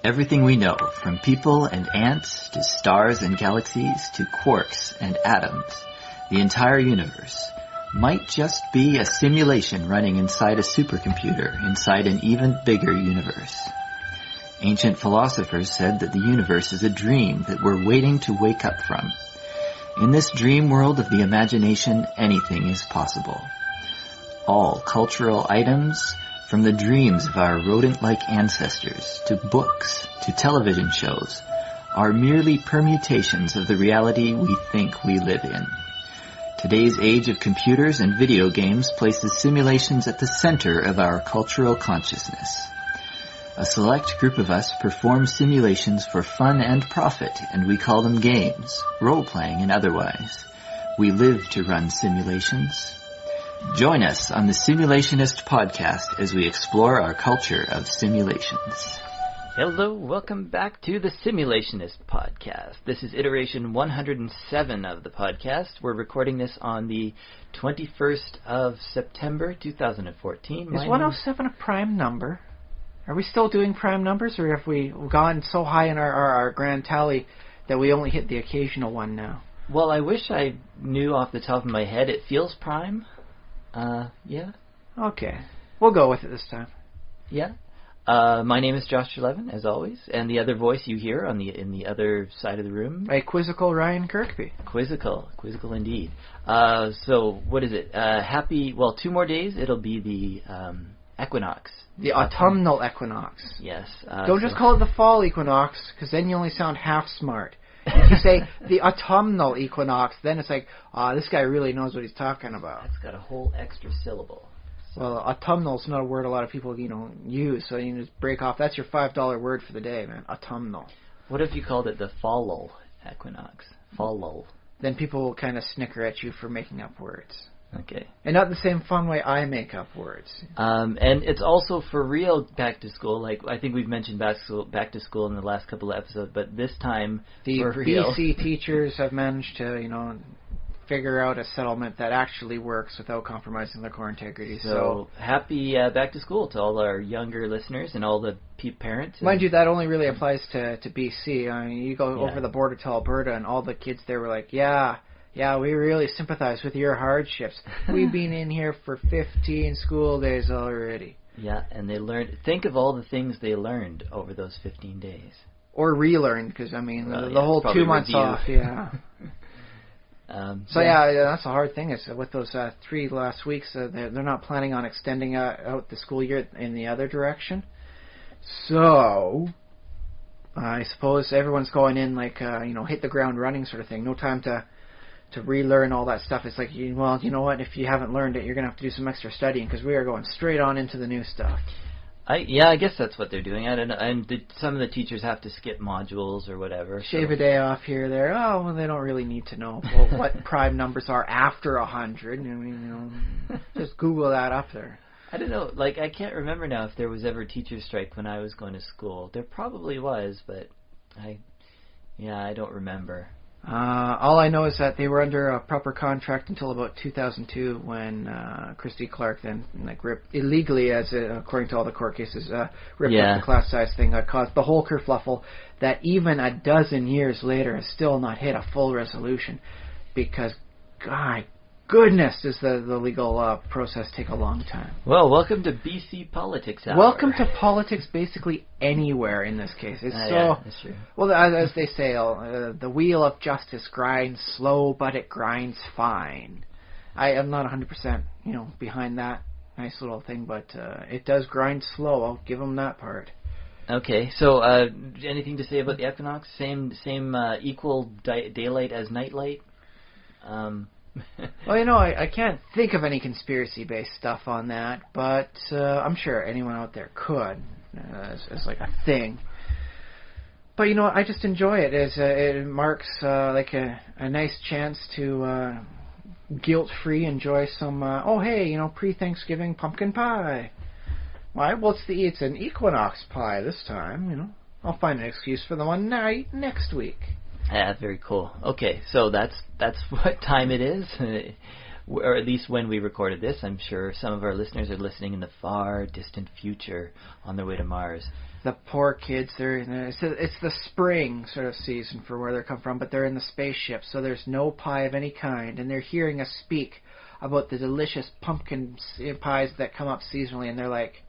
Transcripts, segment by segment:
Everything we know, from people and ants to stars and galaxies to quarks and atoms, the entire universe, might just be a simulation running inside a supercomputer inside an even bigger universe. Ancient philosophers said that the universe is a dream that we're waiting to wake up from. In this dream world of the imagination, anything is possible. All cultural items, from the dreams of our rodent-like ancestors, to books, to television shows, are merely permutations of the reality we think we live in. Today's age of computers and video games places simulations at the center of our cultural consciousness. A select group of us perform simulations for fun and profit, and we call them games, role-playing and otherwise. We live to run simulations. Join us on the Simulationist podcast as we explore our culture of simulations. Hello, welcome back to the Simulationist podcast. This is iteration 107 of the podcast. We're recording this on the 21st of September 2014. Is 107 a prime number? Are we still doing prime numbers, or have we gone so high in our grand tally that we only hit the occasional one now? Well, I wish I knew off the top of my head. It feels prime. Yeah. Okay. We'll go with it this time. Yeah. My name is Josh Levin, as always, and the other voice you hear in the other side of the room. A quizzical Ryan Kirkby. Quizzical indeed. So, what is it? 2 more days, it'll be the equinox. The autumnal equinox. Yes. Don't just call it the fall equinox, because then you only sound half smart. If you say the autumnal equinox, then it's like, this guy really knows what he's talking about. It's got a whole extra syllable. So. Well, autumnal's not a word a lot of people, use, so you can just break off. That's your $5 word for the day, man. Autumnal. What if you called it the fall equinox? Fall. Then people will kind of snicker at you for making up words. Okay. And not the same fun way I make up words. And it's also for real back to school. Like, I think we've mentioned back to school in the last couple of episodes, but this time the for real. BC teachers have managed to, figure out a settlement that actually works without compromising their core integrity. So happy back to school to all our younger listeners and all the parents. Mind you, that only really applies to BC. I mean, you go over the border to Alberta, and all the kids there were like, yeah, we really sympathize with your hardships. We've been in here for 15 school days already. Yeah, and they learned. Think of all the things they learned over those 15 days. Or relearned, because, the whole 2 months off, yeah. That's a hard thing. Is with those 3 last weeks, they're not planning on extending out the school year in the other direction. So, I suppose everyone's going in hit the ground running sort of thing. No time to relearn all that stuff. It's like, you know what? If you haven't learned it, you're going to have to do some extra studying, because we are going straight on into the new stuff. I guess that's what they're doing. Some of the teachers have to skip modules or whatever. Shave a day off here or there. Oh, well, they don't really need to know what prime numbers are after 100. Just Google that up there. I don't know. I can't remember now if there was ever a teacher strike when I was going to school. There probably was, but I don't remember. All I know is that they were under a proper contract until about 2002 when Christy Clark then ripped illegally, according to all the court cases, ripped up the class size thing that caused the whole kerfluffle that even a dozen years later has still not hit a full resolution because, goodness, does the legal process take a long time. Well, welcome to BC Politics Hour. Welcome to politics basically anywhere in this case. It's that's true. Well, as they say, the wheel of justice grinds slow, but it grinds fine. I am not 100%, behind that nice little thing, but it does grind slow. I'll give them that part. Okay, so anything to say about the equinox? Same equal daylight as nightlight? Well, I can't think of any conspiracy-based stuff on that, but I'm sure anyone out there could, as like a thing. But, I just enjoy it as it marks a nice chance to guilt-free enjoy some, pre-Thanksgiving pumpkin pie. Why? Well, it's an equinox pie this time, I'll find an excuse for the one night next week. Yeah, very cool. Okay, so that's what time it is. or at least when we recorded this, I'm sure some of our listeners are listening in the far distant future on their way to Mars. The poor kids, it's the spring sort of season for where they come from, but they're in the spaceship, so there's no pie of any kind, and they're hearing us speak about the delicious pumpkin pies that come up seasonally, and they're like,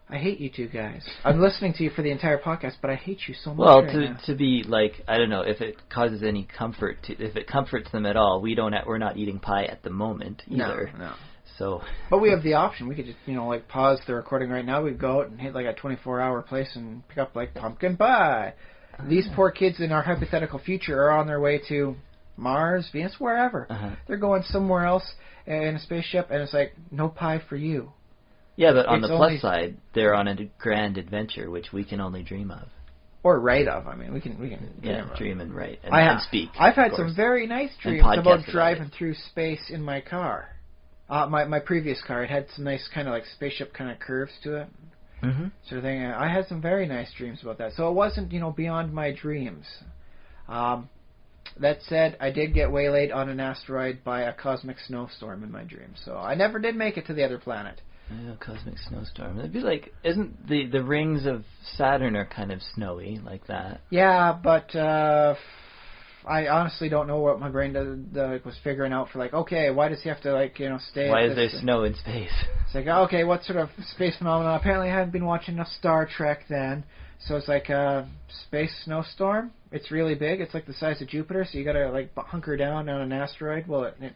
I hate you two guys. I'm listening to you for the entire podcast, but I hate you so much. Well, right to be like, I don't know if it causes any comfort, if it comforts them at all. We're not eating pie at the moment either. No. So, but we have the option. We could just, like, pause the recording right now. We'd go out and hit like a 24-hour place and pick up like pumpkin pie. These poor kids in our hypothetical future are on their way to Mars, Venus, wherever. They're going somewhere else in a spaceship, and it's like, no pie for you. Yeah, but on the plus side, they're on a grand adventure, which we can only dream of. Or write of. I mean, we can dream and write and speak. I've had some very nice dreams about driving through space in my car. My previous car, it had some nice kind of like spaceship kind of curves to it. Sort of thing. I had some very nice dreams about that. So it wasn't, beyond my dreams. That said, I did get waylaid on an asteroid by a cosmic snowstorm in my dreams. So I never did make it to the other planet. Yeah, cosmic snowstorm. It'd be like, isn't the rings of Saturn are kind of snowy like that? Yeah, but I honestly don't know what my brain was figuring out for, like, okay, why does he have to, stay Why at is there snow in space? It's like, okay, what sort of space phenomenon? Apparently I hadn't been watching enough Star Trek then. So it's like a space snowstorm. It's really big. It's like the size of Jupiter, so you gotta, like, hunker down on an asteroid while it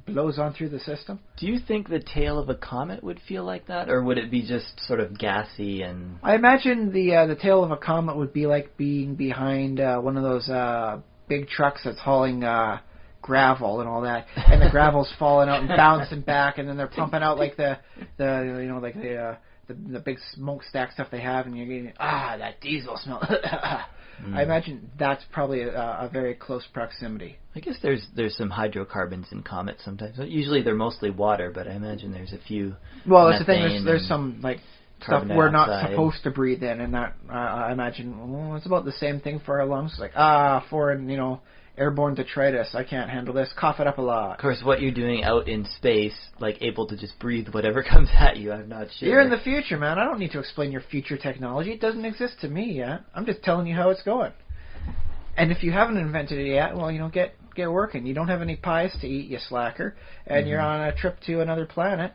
blows on through the system. Do you think the tail of a comet would feel like that, or would it be just sort of gassy and... I imagine the tail of a comet would be like being behind one of those big trucks that's hauling gravel and all that, and the gravel's falling out and bouncing back, and then they're pumping out like the big smokestack stuff they have, and you're getting that diesel smell. I imagine that's probably a very close proximity. I guess there's some hydrocarbons in comets sometimes. Usually they're mostly water, but I imagine there's a few. Well, that's the thing. There's some like stuff we're not supposed to breathe in, and that I imagine it's about the same thing for our lungs. Like foreign, airborne detritus. I can't handle this. Cough it up a lot. Of course, what you're doing out in space, like able to just breathe whatever comes at you, I'm not sure. You're in the future, man. I don't need to explain your future technology. It doesn't exist to me yet. I'm just telling you how it's going. And if you haven't invented it yet, well, get working. You don't have any pies to eat, you slacker, and you're on a trip to another planet.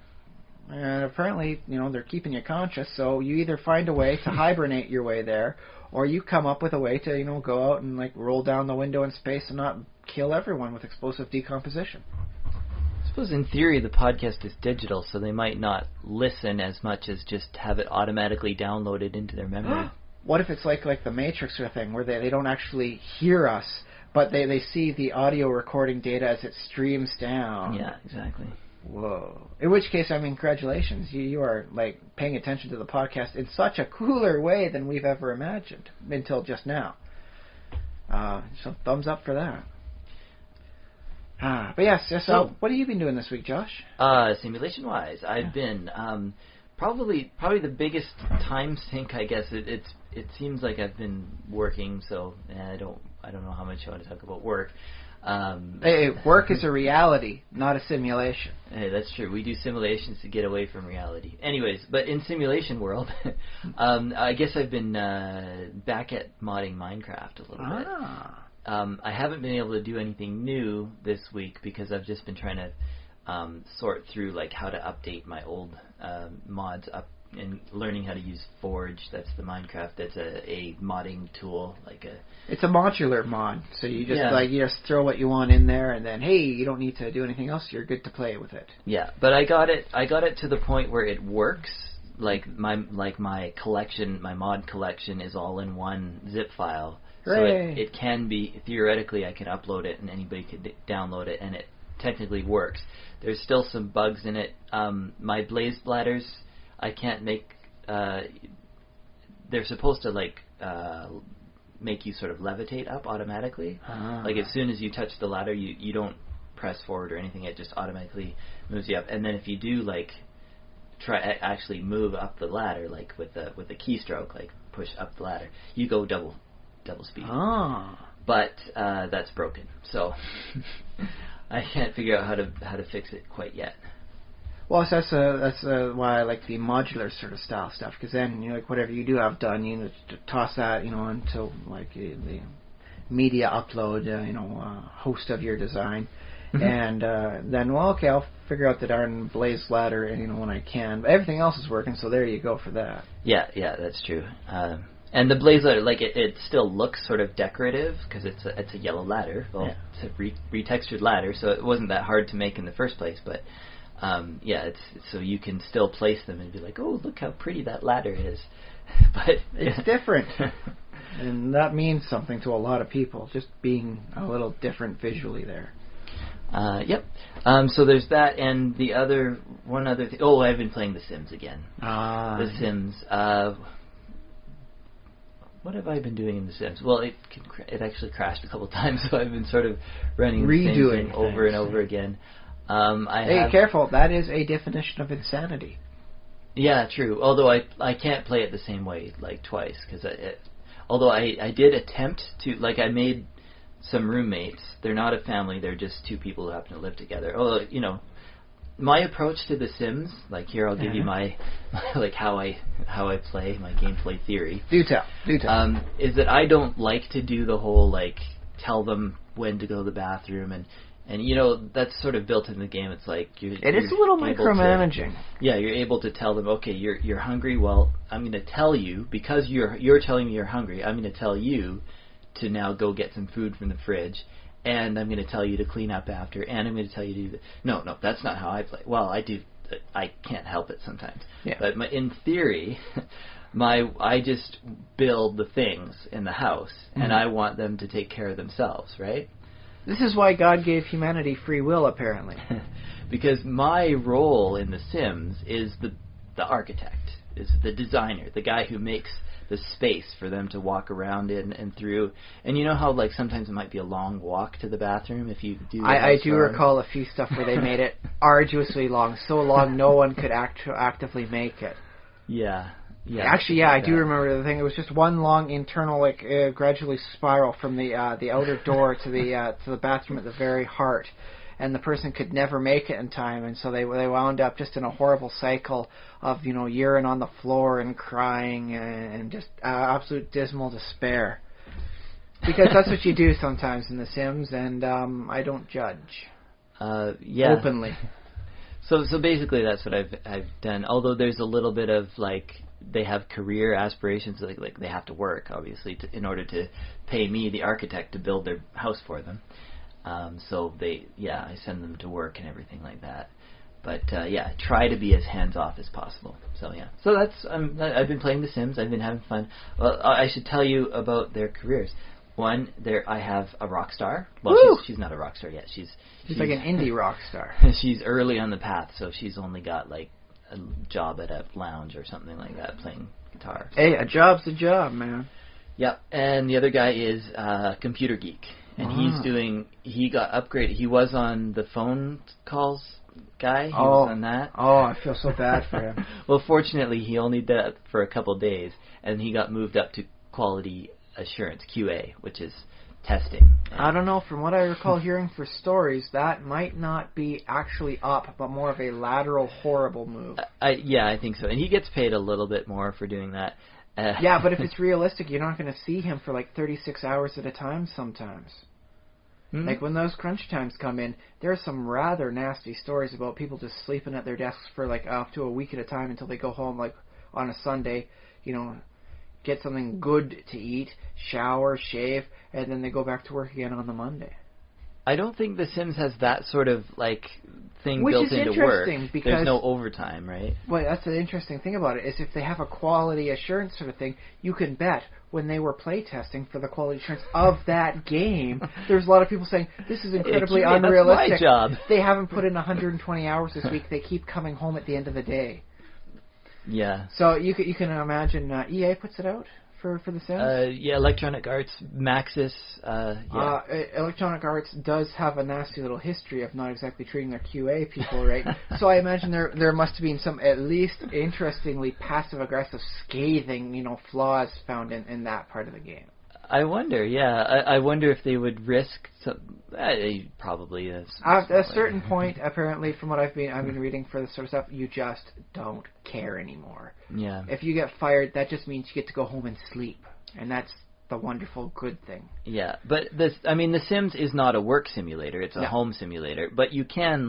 And apparently, they're keeping you conscious, so you either find a way to hibernate your way there, or you come up with a way to, go out and, like, roll down the window in space and not kill everyone with explosive decomposition. I suppose in theory the podcast is digital, so they might not listen as much as just have it automatically downloaded into their memory. What if it's like the Matrix sort of thing, where they don't actually hear us, but they see the audio recording data as it streams down? Yeah, exactly. Whoa. In which case, congratulations. You are, like, paying attention to the podcast in such a cooler way than we've ever imagined until just now. So thumbs up for that. But yes, so what have you been doing this week, Josh? Simulation-wise, I've been probably the biggest time sink, I guess. It seems like I've been working, so I don't know how much I want to talk about work. Hey, work is a reality, not a simulation. Hey, that's true. We do simulations to get away from reality. Anyways, but in simulation world, I guess I've been back at modding Minecraft a little bit. I haven't been able to do anything new this week because I've just been trying to sort through like how to update my old mods up and learning how to use Forge. That's the Minecraft. That's a modding tool, It's a modular mod, so you just you just throw what you want in there, and then hey, you don't need to do anything else. You're good to play with it. Yeah, but I got it to the point where it works. My collection, my mod collection, is all in one zip file. Hooray. So it can be, theoretically, I can upload it and anybody could download it, and it technically works. There's still some bugs in it. My blaze bladders, I can't make. They're supposed to make you sort of levitate up automatically. Like as soon as you touch the ladder, you don't press forward or anything. It just automatically moves you up. And then if you do try actually move up the ladder, like with a keystroke, like push up the ladder, you go double speed. But that's broken. So I can't figure out how to fix it quite yet. Well, so that's why I like the modular sort of style stuff, because then like whatever you do have done, you toss that until like the media upload, host of your design, and then okay, I'll figure out the darn blaze ladder, when I can. But everything else is working, so there you go for that. Yeah, that's true. And the blaze ladder, like it still looks sort of decorative because it's a yellow ladder. Well, it's a retextured ladder, so it wasn't that hard to make in the first place, but. It's so you can still place them and be like, oh, look how pretty that ladder is. But it's different, and that means something to a lot of people. Just being a little different visually there. Yep. So there's that, and one other thing. Oh, I've been playing The Sims again. The Sims. What have I been doing in The Sims? Well, it actually crashed a couple of times, so I've been sort of running the same thing over and over again. Careful. That is a definition of insanity. Yeah, true. Although I can't play it the same way like twice because although I did attempt to, like, I made some roommates. They're not a family. They're just two people who happen to live together. Although my approach to The Sims, like here I'll give you my like how I play, my gameplay theory. Do tell. Is that I don't like to do the whole like tell them when to go to the bathroom and that's sort of built in the game. It's like it is a little micromanaging. You're able to tell them, okay, you're hungry. Well, I'm going to tell you because you're telling me you're hungry. I'm going to tell you to now go get some food from the fridge, and I'm going to tell you to clean up after, and I'm going to tell you to do no, that's not how I play. Well, I do. I can't help it sometimes. Yeah. But in theory, I just build the things in the house, and I want them to take care of themselves, right? This is why God gave humanity free will, apparently. Because my role in The Sims is the architect, is the designer, the guy who makes the space for them to walk around in and through. And you know how like sometimes it might be a long walk to the bathroom if you do. I do recall a few stuff where they made it arduously long, so long no one could actively make it. Yeah. Yeah, actually, I do remember the thing. It was just one long internal, gradually spiral from the outer door to the bathroom at the very heart, and the person could never make it in time, and so they wound up just in a horrible cycle of urine on the floor and crying and just absolute dismal despair. Because that's what you do sometimes in The Sims, and I don't judge. Openly. So basically, that's what I've done. Although there's a little bit of like. They have career aspirations, like they have to work, obviously, in order to pay me, the architect, to build their house for them. So I send them to work and everything like that. But try to be as hands off as possible. So so that's I've been playing The Sims. I've been having fun. Well, I should tell you about their careers. One, I have a rock star. Well, she's not a rock star yet. She's like an indie rock star. She's early on the path, so she's only got like a job at a lounge or something like that, playing guitar. Hey, a job's a job, man. Yep, and the other guy is Computer Geek, and he got upgraded. He was on the phone calls guy. He was on that. Oh, I feel so bad for him. Well, fortunately, he only did it for a couple of days, and he got moved up to quality assurance, QA, which is testing. I don't know. From what I recall hearing for stories, that might not be actually up, but more of a lateral horrible move. I think so. And he gets paid a little bit more for doing that. But if it's realistic, you're not going to see him for like 36 hours at a time sometimes. Mm-hmm. Like when those crunch times come in, there are some rather nasty stories about people just sleeping at their desks for like up to a week at a time until they go home like on a Sunday, get something good to eat, shower, shave, and then they go back to work again on the Monday. I don't think The Sims has that sort of like thing built into work. Because there's no overtime, right? Well, that's the interesting thing about it, is if they have a quality assurance sort of thing, you can bet when they were playtesting for the quality assurance of that game, there's a lot of people saying, this is incredibly unrealistic. That's my job. They haven't put in 120 hours this week. They keep coming home at the end of the day. Yeah. So you can imagine EA puts it out for The Sims? Electronic Arts, Maxis. Electronic Arts does have a nasty little history of not exactly treating their QA people right. So I imagine there must have been some at least interestingly passive-aggressive, scathing, flaws found in that part of the game. I wonder, I wonder if they would risk Probably is. At a certain point, apparently, from what I've been reading for this sort of stuff, you just don't care anymore. Yeah. If you get fired, that just means you get to go home and sleep, and that's the wonderful good thing. Yeah, but The Sims is not a work simulator; it's a home simulator. But you can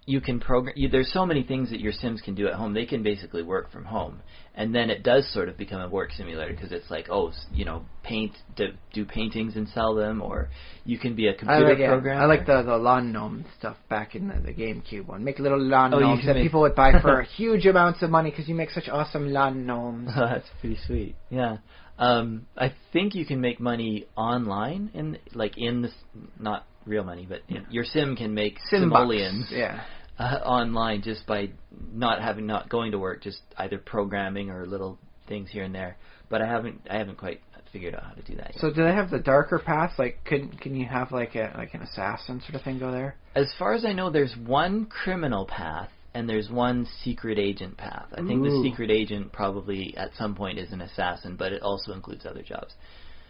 you can program. There's so many things that your Sims can do at home. They can basically work from home, and then it does sort of become a work simulator because it's like, do paintings and sell them, or you can be a computer programmer. I like the lawn gnome stuff back in the GameCube one. Make little lawn gnomes that people would buy for huge amounts of money because you make such awesome lawn gnomes. Oh, that's pretty sweet. Yeah. I think you can make money online in this, not real money, but your Sim can make simoleons. Yeah. Online just by not going to work, just either programming or little things here and there. But I haven't quite figured out how to do that yet. So do they have the darker paths? Like, can you have like an assassin sort of thing go there? As far as I know, there's one criminal path and there's one secret agent path. I think the secret agent probably at some point is an assassin, but it also includes other jobs.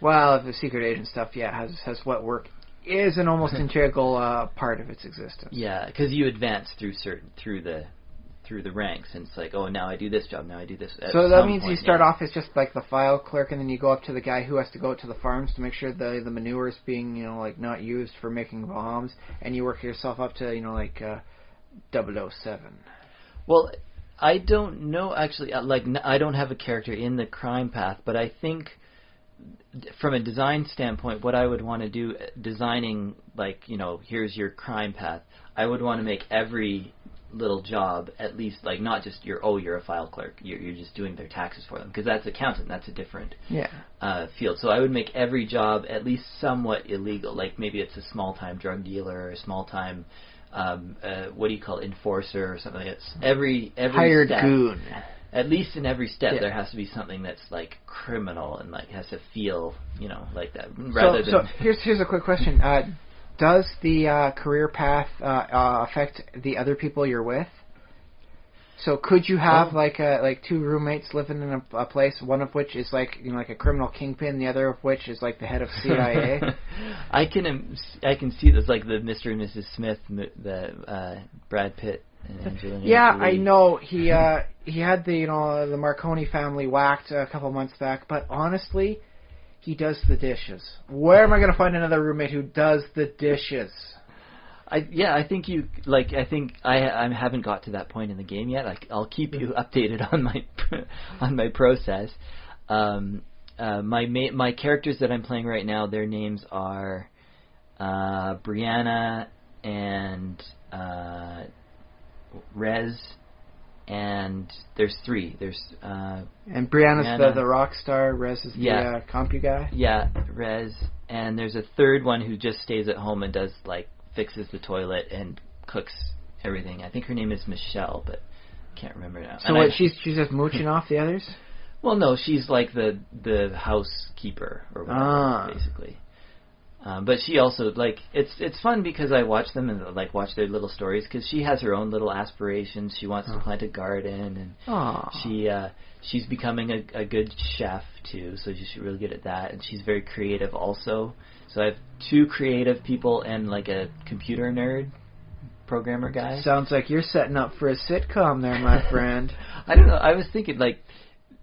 Well, the secret agent stuff, has what work is an almost integral part of its existence. Yeah, because you advance through the ranks, and it's like, oh, now I do this job, now I do this. So that means you start off as just like the file clerk, and then you go up to the guy who has to go out to the farms to make sure the manure is being not used for making bombs, and you work yourself up to 007. Well, I don't know actually. I don't have a character in the crime path, but I think, from a design standpoint, what I would want to do, designing here's your crime path, I would want to make every little job at least not just you're a file clerk, you're just doing their taxes for them, because that's accountant, that's a different field. So I would make every job at least somewhat illegal, like maybe it's a small-time drug dealer or a small-time what do you call it, enforcer or something. It's every hired step, goon. At least in every step, there has to be something that's criminal and has to feel like that. So here's a quick question: does the career path affect the other people you're with? So could you have two roommates living in a place, one of which is like a criminal kingpin, the other of which is like the head of CIA? I can see this, like the Mr. and Mrs. Smith, the Brad Pitt and Angelina Jolie. I know he had the Marconi family whacked a couple months back, but honestly, he does the dishes. Where am I going to find another roommate who does the dishes? I think I haven't got to that point in the game yet. I'll keep you updated on my process. My characters that I'm playing right now, their names are Brianna and Rez, and there's three. There's and Brianna's the rock star. Rez is the compu guy. Yeah, Rez, and there's a third one who just stays at home and does fixes the toilet and cooks everything. I think her name is Michelle, but I can't remember now. So she's just mooching off the others? Well, no, she's like the housekeeper or whatever, basically. But she also it's fun because I watch them and watch their little stories, because she has her own little aspirations. She wants to plant a garden, and she's becoming a good chef too. So she's really good at that, and she's very creative also. So I have two creative people and a computer nerd programmer guy. Sounds like you're setting up for a sitcom there, my friend. I don't know. I was thinking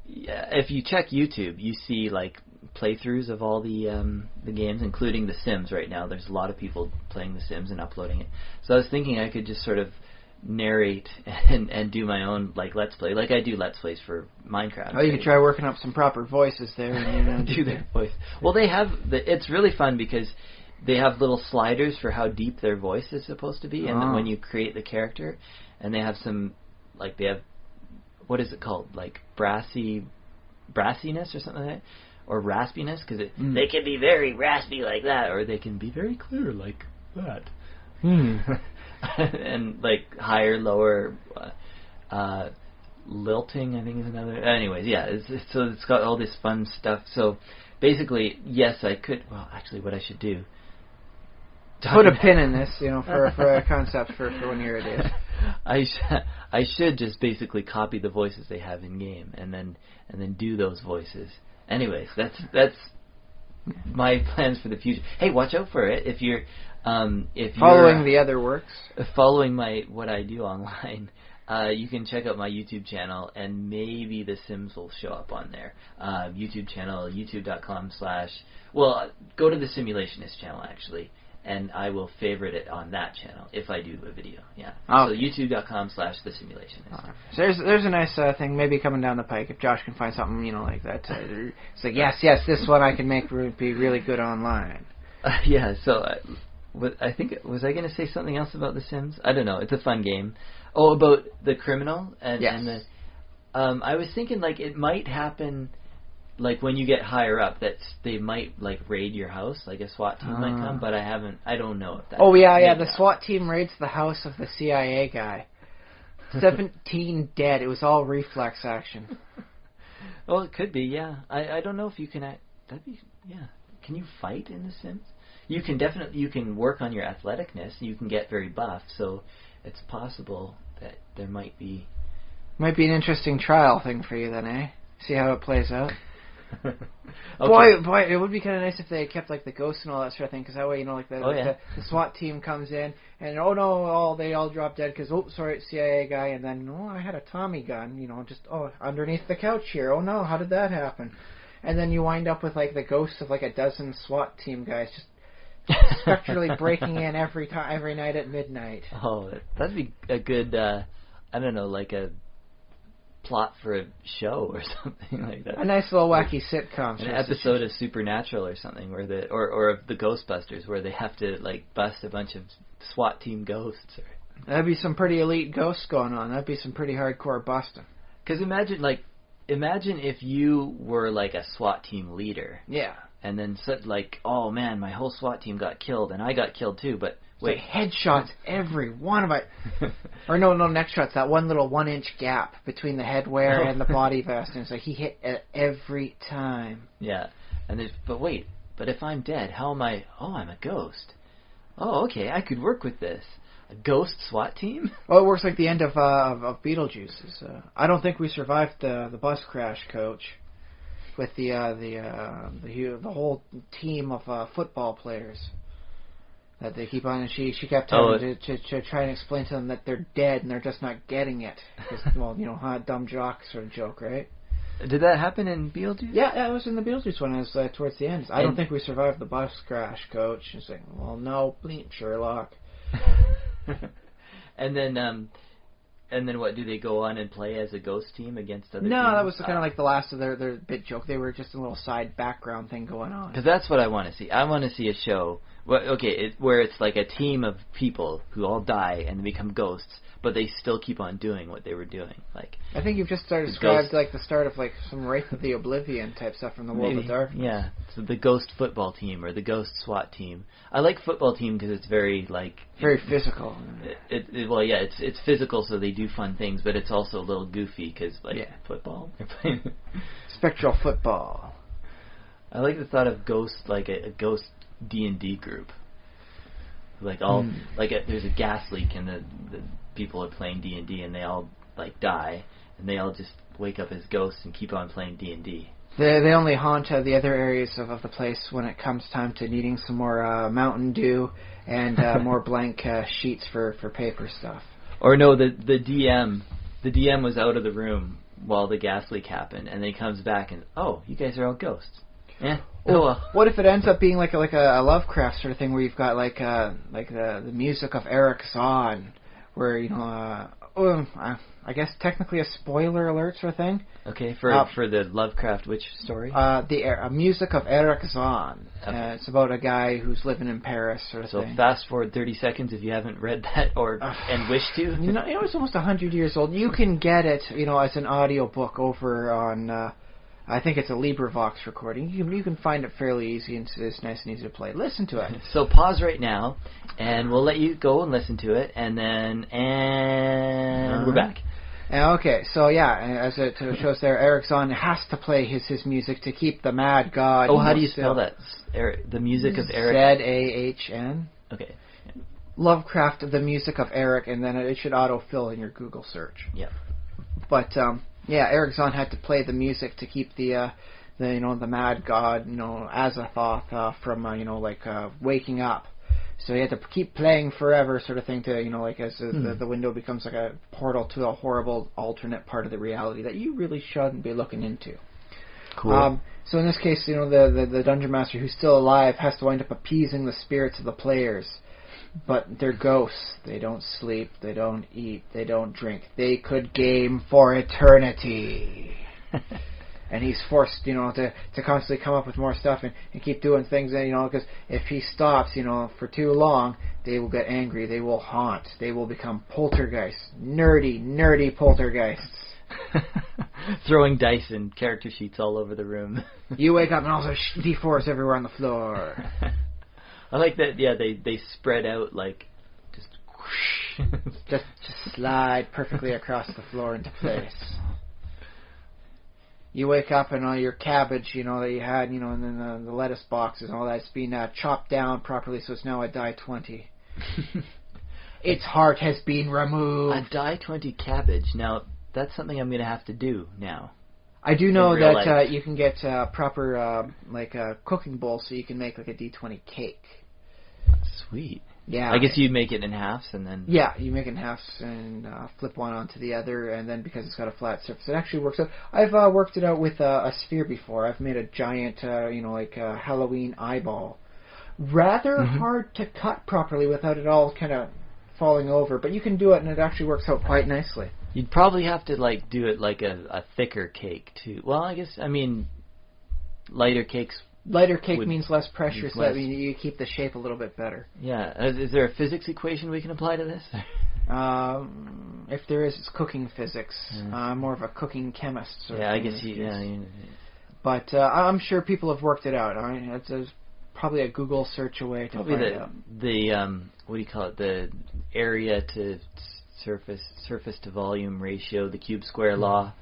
if you check YouTube, you see playthroughs of all the games, including The Sims right now. There's a lot of people playing The Sims and uploading it. So I was thinking I could just sort of narrate and do my own Let's Play, like I do Let's Plays for Minecraft. Oh, you could try working up some proper voices there and do their voice. Well, they have it's really fun because they have little sliders for how deep their voice is supposed to be, and then when you create the character, and they have some they have, what is it called, brassiness or something like that, or raspiness, because they can be very raspy like that, or they can be very clear like that. And higher, lower, lilting, I think is another. Anyways, it's got all this fun stuff. So basically, yes, I could. Well, actually, what I should do. Put a pin in this, for a concept for when you're it is. I should just basically copy the voices they have in game, and then do those voices. Anyways, that's my plans for the future. Hey, watch out for it if you're following the other works. Following what I do online. You can check out my YouTube channel, and maybe The Sims will show up on there. YouTube channel, youtube.com/ well, go to the Simulationist channel, actually, and I will favorite it on that channel if I do a video. Yeah. Okay. So youtube.com/ The Simulationist. So there's a nice thing maybe coming down the pike if Josh can find something, like that. It's like, yes, this one I can make be really good online. Yeah, so I think, was I going to say something else about The Sims? I don't know. It's a fun game. Oh, about the criminal and the. I was thinking it might happen, when you get higher up, that they might raid your house, a SWAT team might come, but I don't know if that. Oh yeah, the SWAT team raids the house of the CIA guy. 17 dead. It was all reflex action. Well, it could be. Yeah, I don't know if you can. That'd be Can you fight in The Sims? You can work on your athleticness. You can get very buff, so it's possible that there might be an interesting trial thing for you then, eh? See how it plays out. Okay. Boy, it would be kind of nice if they kept the ghosts and all that sort of thing, because that way, the SWAT team comes in and they all drop dead because sorry, it's CIA guy, and then I had a Tommy gun, just underneath the couch here. Oh no, how did that happen? And then you wind up with the ghosts of a dozen SWAT team guys just spectrally breaking in every night at midnight. Oh, that'd be a good, I don't know, a plot for a show or something like that. A nice little wacky sitcom. An episode of Supernatural or something, where or of the Ghostbusters, where they have to bust a bunch of SWAT team ghosts. That'd be some pretty elite ghosts going on. That'd be some pretty hardcore busting. Because imagine if you were a SWAT team leader. Yeah. And then said oh man, my whole SWAT team got killed, and I got killed too. But wait, headshots every one of it. Or no, neck shots. That one little 1-inch gap between the headwear and the body vest, and it's he hit it every time. Yeah, and but if I'm dead, how am I? Oh, I'm a ghost. Oh, okay, I could work with this. A ghost SWAT team? Well, it works like the end of Beetlejuice. I don't think we survived the bus crash, Coach. With the whole team of football players that they keep on, and she kept having to try and explain to them that they're dead and they're just not getting it. Because, dumb jock sort of joke, right? Did that happen in Beetlejuice? Yeah, it was in the Beetlejuice one. It was towards the end. I don't think we survived the bus crash, Coach. She's like, well, no, bleep, Sherlock. And then what, do they go on and play as a ghost team against other teams? No, that was kind of the last of their bit joke. They were just a little side background thing going on. Because that's what I want to see. I want to see a show where it's a team of people who all die and become ghosts, but they still keep on doing what they were doing. I think you've just described the start of some Wraith of the Oblivion type stuff from the World of Darkness. Yeah, so the ghost football team or the ghost SWAT team. I like football team because it's very very physical. It's physical, so they do fun things, but it's also a little goofy because football. Spectral football. I like the thought of ghost a ghost D&D group. There's a gas leak and the people are playing D&D and they all die and they all just wake up as ghosts and keep on playing D&D. They only haunt the other areas of the place when it comes time to needing some more Mountain Dew and more blank sheets for paper stuff. Or no, the DM was out of the room while the gas leak happened, and then he comes back and you guys are all ghosts. Yeah. Oh well. What if it ends up being like a Lovecraft sort of thing where you've got the music of Eric Zahn, where I guess technically a spoiler alert sort of thing. Okay, for the Lovecraft which story? The music of Eric Zahn. Okay. It's about a guy who's living in Paris sort of thing. So fast forward 30 seconds if you haven't read that and wish to. It's almost 100 years old. You can get it, as an audiobook over on. I think it's a LibriVox recording. You can find it fairly easy, and it's nice and easy to play. Listen to it. So pause right now, and we'll let you go and listen to it, and then we're back. Okay, so as it shows there, Eric Zahn has to play his music to keep the mad god. Oh, how do you spell that? The music of Eric. Zahn. Okay. Lovecraft, the music of Eric, and then it should autofill in your Google search. Yeah. But Eric Zahn had to play the music to keep the the mad god, Azathoth from waking up. So you have to keep playing forever, sort of thing, to as the window becomes like a portal to a horrible alternate part of the reality that you really shouldn't be looking into. Cool. So in this case, the dungeon master who's still alive has to wind up appeasing the spirits of the players. But they're ghosts. They don't sleep. They don't eat. They don't drink. They could game for eternity. And he's forced, to constantly come up with more stuff and keep doing things, because if he stops, for too long, they will get angry. They will haunt. They will become poltergeists. Nerdy poltergeists. Throwing dice and character sheets all over the room. You wake up and also D4s everywhere on the floor. I like that. Yeah, they spread out like just whoosh. just slide perfectly across the floor into place. You wake up and all your cabbage, that you had, and then the lettuce boxes and all that's been chopped down properly, so it's now a die 20. Its heart has been removed. A die 20 cabbage. Now, that's something I'm going to have to do now. I do know that you can get proper cooking bowl, so you can make like a D20 cake. Sweet. Yeah. I guess you'd make it in halves and then... Yeah, you make it in halves and flip one onto the other, and then because it's got a flat surface, it actually works out. I've worked it out with a sphere before. I've made a giant, a Halloween eyeball. Rather hard to cut properly without it all kind of falling over, but you can do it, and it actually works out quite nicely. You'd probably have to do it like a thicker cake too. Well, lighter cakes. Lighter cake means less pressure, so that you keep the shape a little bit better. Yeah. Is there a physics equation we can apply to this? If there is, it's cooking physics. I'm more of a cooking chemist. I guess But I'm sure people have worked it out. All right, it's probably a Google search away to find out. The what do you call it? The area to surface to volume ratio, the cube square law.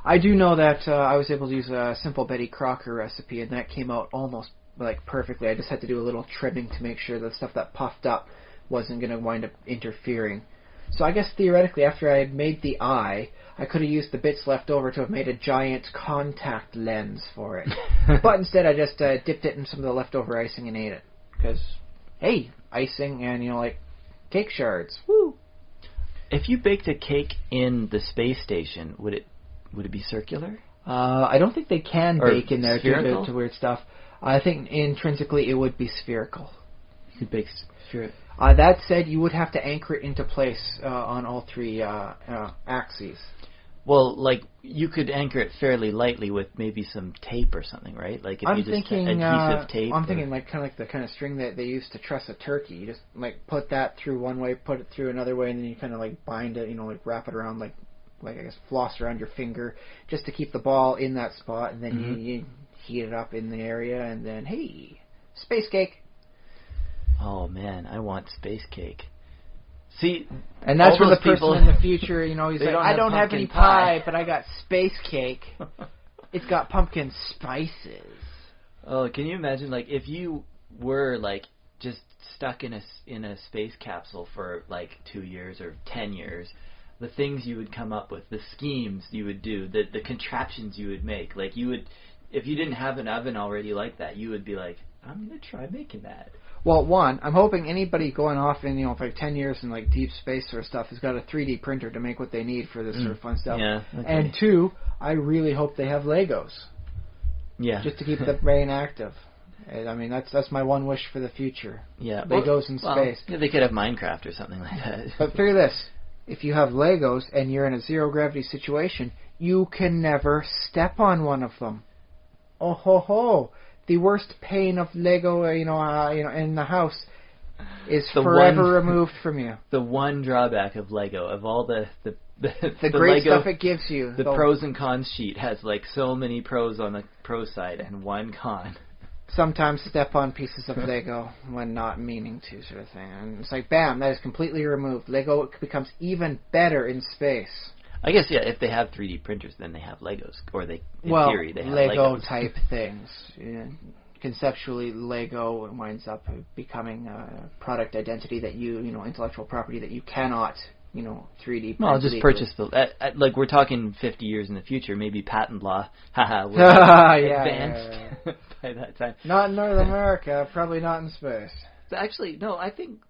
I do know that I was able to use a simple Betty Crocker recipe, and that came out almost perfectly. I just had to do a little trimming to make sure the stuff that puffed up wasn't going to wind up interfering. So I guess theoretically, after I had made the eye, I could have used the bits left over to have made a giant contact lens for it. But instead, I just dipped it in some of the leftover icing and ate it. Because, hey, icing and, cake shards. Woo! If you baked a cake in the space station, would it be circular? I don't think they can bake in there due to weird stuff. I think intrinsically it would be spherical. You could bake spherical. That said, you would have to anchor it into place on all three axes. Well, you could anchor it fairly lightly with maybe some tape or something, right? If you just adhesive tape. I'm thinking kind of the kind of string that they use to truss a turkey. You just put that through one way, put it through another way, and then you kind of bind it, wrap it around I guess floss around your finger just to keep the ball in that spot, and then you heat it up in the area, and then hey, space cake. Oh man, I want space cake. See, and that's where the person in the future, he's like, I don't have any pie, but I got space cake. It's got pumpkin spices. Oh, can you imagine, if you were, just stuck in a space capsule for, 2 years or 10 years, the things you would come up with, the schemes you would do, the contraptions you would make. You would, if you didn't have an oven already like that, you would be like, I'm going to try making that. Well, one, I'm hoping anybody going off in, for 10 years in, deep space sort of stuff has got a 3D printer to make what they need for this sort of fun stuff. Yeah, okay. And two, I really hope they have Legos. Yeah. Just to keep the brain active. That's my one wish for the future. Yeah. Legos in space. Yeah, they could have Minecraft or something like that. But figure this. If you have Legos and you're in a zero-gravity situation, you can never step on one of them. Oh, ho, ho. The worst pain of Lego, in the house is forever removed from you. The one drawback of Lego, of all the great Lego, stuff it gives you. The pros and cons sheet has so many pros on the pro side and one con. Sometimes step on pieces of Lego when not meaning to, sort of thing. And it's bam, that is completely removed. Lego becomes even better in space. I guess, yeah, if they have 3D printers, then they have Legos. Or in theory, they have Lego Legos. type things. Yeah. Conceptually, Lego winds up becoming a product identity that intellectual property that you cannot 3D. Well, I'll just purchase like we're talking 50 years in the future, maybe patent law, will advanced by that time. Not in North America, probably not in space. Actually, no, I think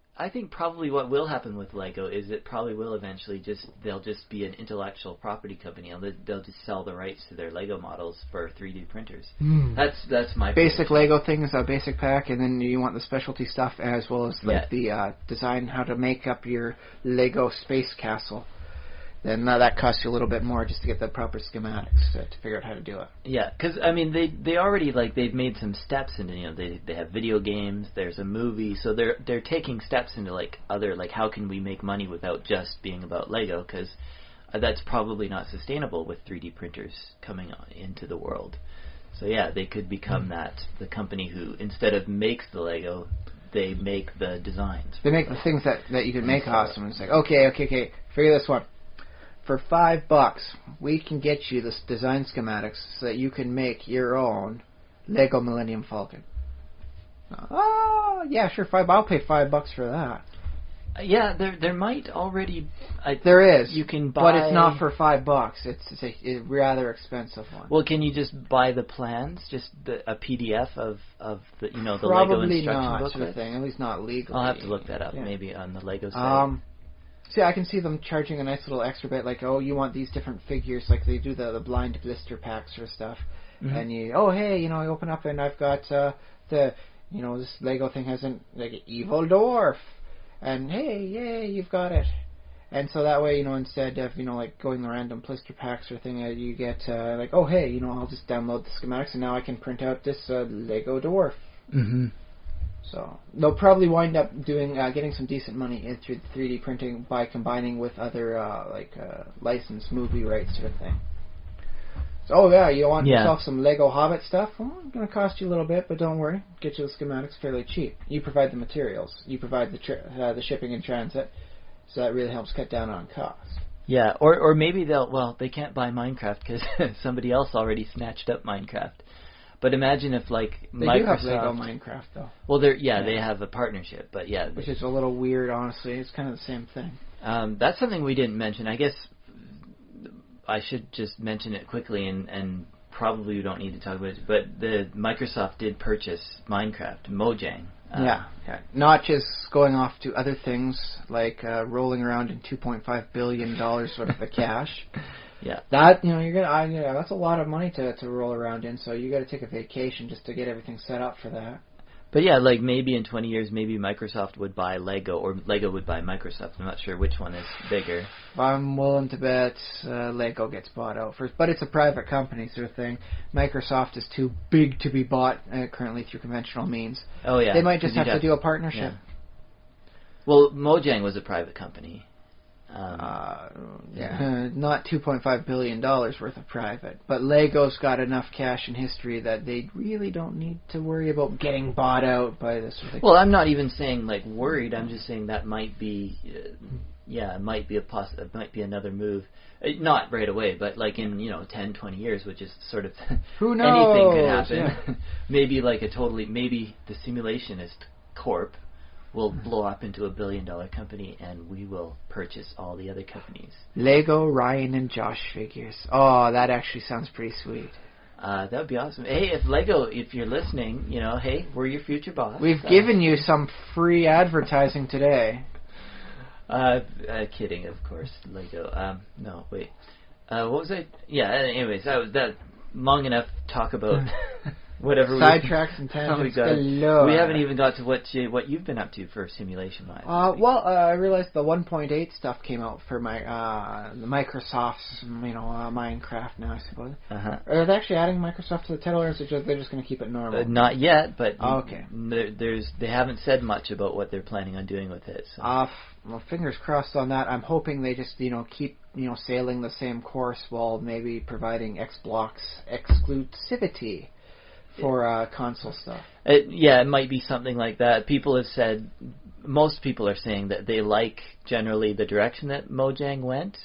probably what will happen with Lego is it probably will eventually they'll just be an intellectual property company, and they'll just sell the rights to their Lego models for 3D printers. That's my basic prediction. Lego things, a basic pack, and then you want the specialty stuff as well as the design, how to make up your Lego space castle. Then that costs you a little bit more just to get the proper schematics to figure out how to do it. Yeah, because I mean they already they've made some steps into they have video games. There's a movie, so they're taking steps into other how can we make money without just being about Lego, because that's probably not sustainable with 3D printers coming into the world. So yeah, they could become the company who instead of makes the Lego, they make the designs. They make the things that you can make awesome. It's like okay, figure this one. For $5, we can get you this design schematics so that you can make your own Lego Millennium Falcon. Oh, yeah, sure, I'll pay $5 for that. Yeah, there might already. There is. You can buy, but it's not for $5. It's a rather expensive one. Well, can you just buy the plans, just a PDF of the the Lego Probably instruction not, booklet? sort of thing. At least not legally. I'll have to look that up maybe on the Lego site. See, I can see them charging a nice little extra bit, you want these different figures, like they do the blind blister packs or stuff, and I open up and I've got this Lego thing has an evil dwarf, and hey, yay, you've got it, and so that way, instead of going the random blister packs or thing, you get I'll just download the schematics and now I can print out this Lego dwarf. Mm-hmm. So they'll probably wind up getting some decent money in through 3D printing by combining with other licensed movie rights sort of thing. So you want yourself some Lego Hobbit stuff? Well, it's going to cost you a little bit, but don't worry, get you the schematics fairly cheap. You provide the materials, you provide the shipping and transit, so that really helps cut down on cost. Yeah, or maybe they can't buy Minecraft because somebody else already snatched up Minecraft. But imagine if they Microsoft... do have Lego Minecraft, though. Well, they have a partnership, but yeah. Which is a little weird, honestly. It's kind of the same thing. That's something we didn't mention. I guess I should just mention it quickly, and probably we don't need to talk about it, but Microsoft did purchase Minecraft, Mojang. Yeah. Not just going off to other things, like rolling around in $2.5 billion worth of cash. Yeah, that that's a lot of money to roll around in. So you got to take a vacation just to get everything set up for that. But yeah, maybe in 20 years, maybe Microsoft would buy Lego, or Lego would buy Microsoft. I'm not sure which one is bigger. I'm willing to bet Lego gets bought out first, but it's a private company sort of thing. Microsoft is too big to be bought currently through conventional means. Oh yeah, they might just have to do a partnership. Yeah. Well, Mojang was a private company. Not $2.5 billion worth of private, but Lego's got enough cash and history that they really don't need to worry about getting bought out by this. Well, I'm not even saying worried. I'm just saying that might be, it might be another move. Not right away, but in 10, 20 years, which is sort of who knows? Anything could happen. Maybe maybe the Simulationist Corp will blow up into $1 billion company, and we will purchase all the other companies. Lego, Ryan, and Josh figures. Oh, that actually sounds pretty sweet. That would be awesome. Hey, if you're listening, hey, we're your future boss. We've given you some free advertising today. Kidding, of course. Lego. No, wait. What was I? Yeah. Anyways, that long enough talk about. Whatever sidetracks and tangents galore. We haven't even got to what you've been up to for simulation live. I realized the 1.8 stuff came out for my the Microsoft's Minecraft now, I suppose. Are they actually adding Microsoft to the title, or is it they're just going to keep it normal? Not yet, but okay. They haven't said much about what they're planning on doing with it. So. Well, fingers crossed on that. I'm hoping they just keep sailing the same course while maybe providing Xbox exclusivity for console stuff. It might be something like that. People have said, most people are saying that they like generally the direction that Mojang went,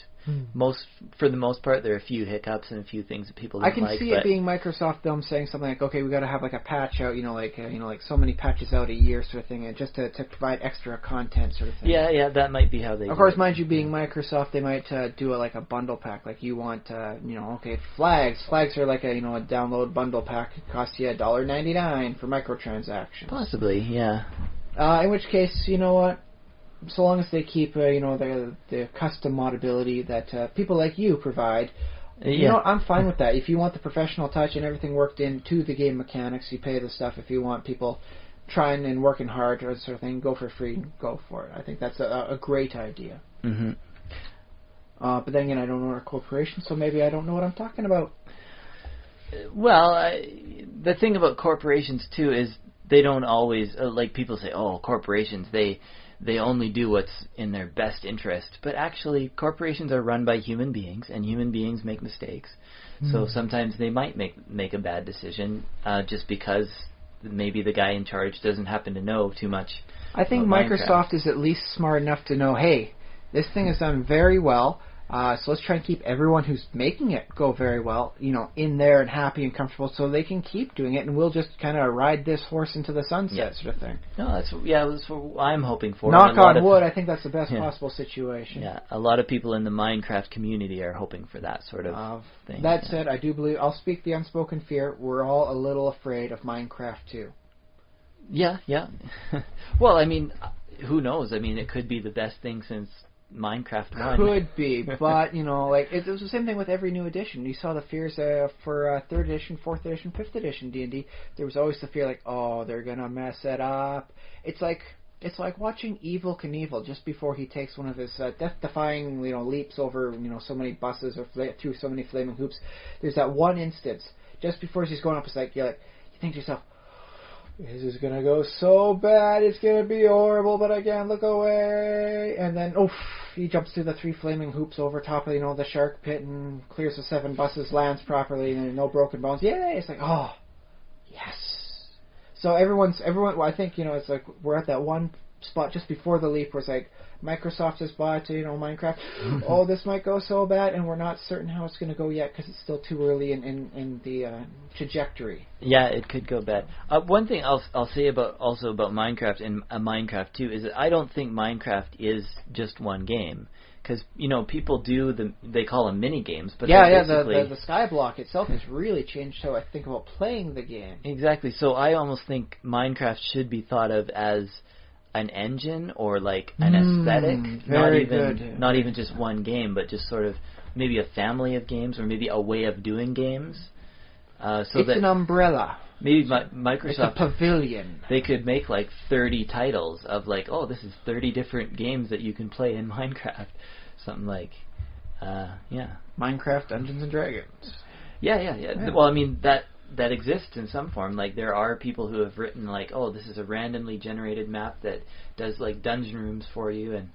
For the most part, there are a few hiccups and a few things that people don't like. I can see it being Microsoft them saying something like, okay, we got to have like a patch out, like so many patches out a year sort of thing, and just to provide extra content sort of thing. Yeah, that might be how they. Of course, mind you, being Microsoft, they might do like a bundle pack, like you want, okay, flags are like a download bundle pack. It costs you $1.99 for microtransactions. Possibly, yeah. In which case, you know what? So long as they keep, the custom modability that people like you provide, I'm fine with that. If you want the professional touch and everything worked into the game mechanics, you pay the stuff. If you want people trying and working hard or that sort of thing, go for free, go for it. I think that's a great idea. Mm-hmm. But then again, I don't own a corporation, so maybe I don't know what I'm talking about. Well, the thing about corporations, too, is they don't always, like people say, corporations, they only do what's in their best interest. But actually, corporations are run by human beings, and human beings make mistakes. So sometimes they might make a bad decision just because maybe the guy in charge doesn't happen to know too much. I think Microsoft is at least smart enough to know, hey, this thing is done very well. So let's try and keep everyone who's making it go very well, in there and happy and comfortable, so they can keep doing it, and we'll just kind of ride this horse into the sunset, sort of thing. No, that's what I'm hoping for. Knock on wood, I think that's the best possible situation. Yeah, a lot of people in the Minecraft community are hoping for that sort of thing. That said, I do believe, I'll speak the unspoken fear, we're all a little afraid of Minecraft too. Yeah. Well, I mean, who knows? I mean, it could be the best thing since Minecraft 1. Could be, but, it was the same thing with every new edition. You saw the fears for 3rd edition, 4th edition, 5th edition D&D. There was always the fear like, they're going to mess it up. It's like watching Evel Knievel just before he takes one of his death-defying, leaps over, so many buses or through so many flaming hoops. There's that one instance, just before he's going up, it's like, you think to yourself, this is going to go so bad, it's going to be horrible, but I can't look away. And then, he jumps through the 3 flaming hoops over top of, the shark pit and clears the 7 buses, lands properly, and no broken bones. Yay! It's like, yes. So everyone, I think, it's like we're at that one spot just before the leap where it's like, Microsoft has bought, Minecraft. This might go so bad, and we're not certain how it's going to go yet because it's still too early in the trajectory. Yeah, it could go bad. One thing I'll say about Minecraft and Minecraft 2 is that I don't think Minecraft is just one game. Because, people they call them mini games, but the skyblock itself has really changed how I think about playing the game. Exactly. So I almost think Minecraft should be thought of as an engine or like an aesthetic, not even just one game, but just sort of maybe a family of games or maybe a way of doing games. It's an umbrella. Maybe Microsoft. It's a pavilion. They could make like 30 titles of like, this is 30 different games that you can play in Minecraft. Something like, Minecraft Dungeons and Dragons. Yeah. Well, I mean that exists in some form. Like there are people who have written like, this is a randomly generated map that does like dungeon rooms for you, and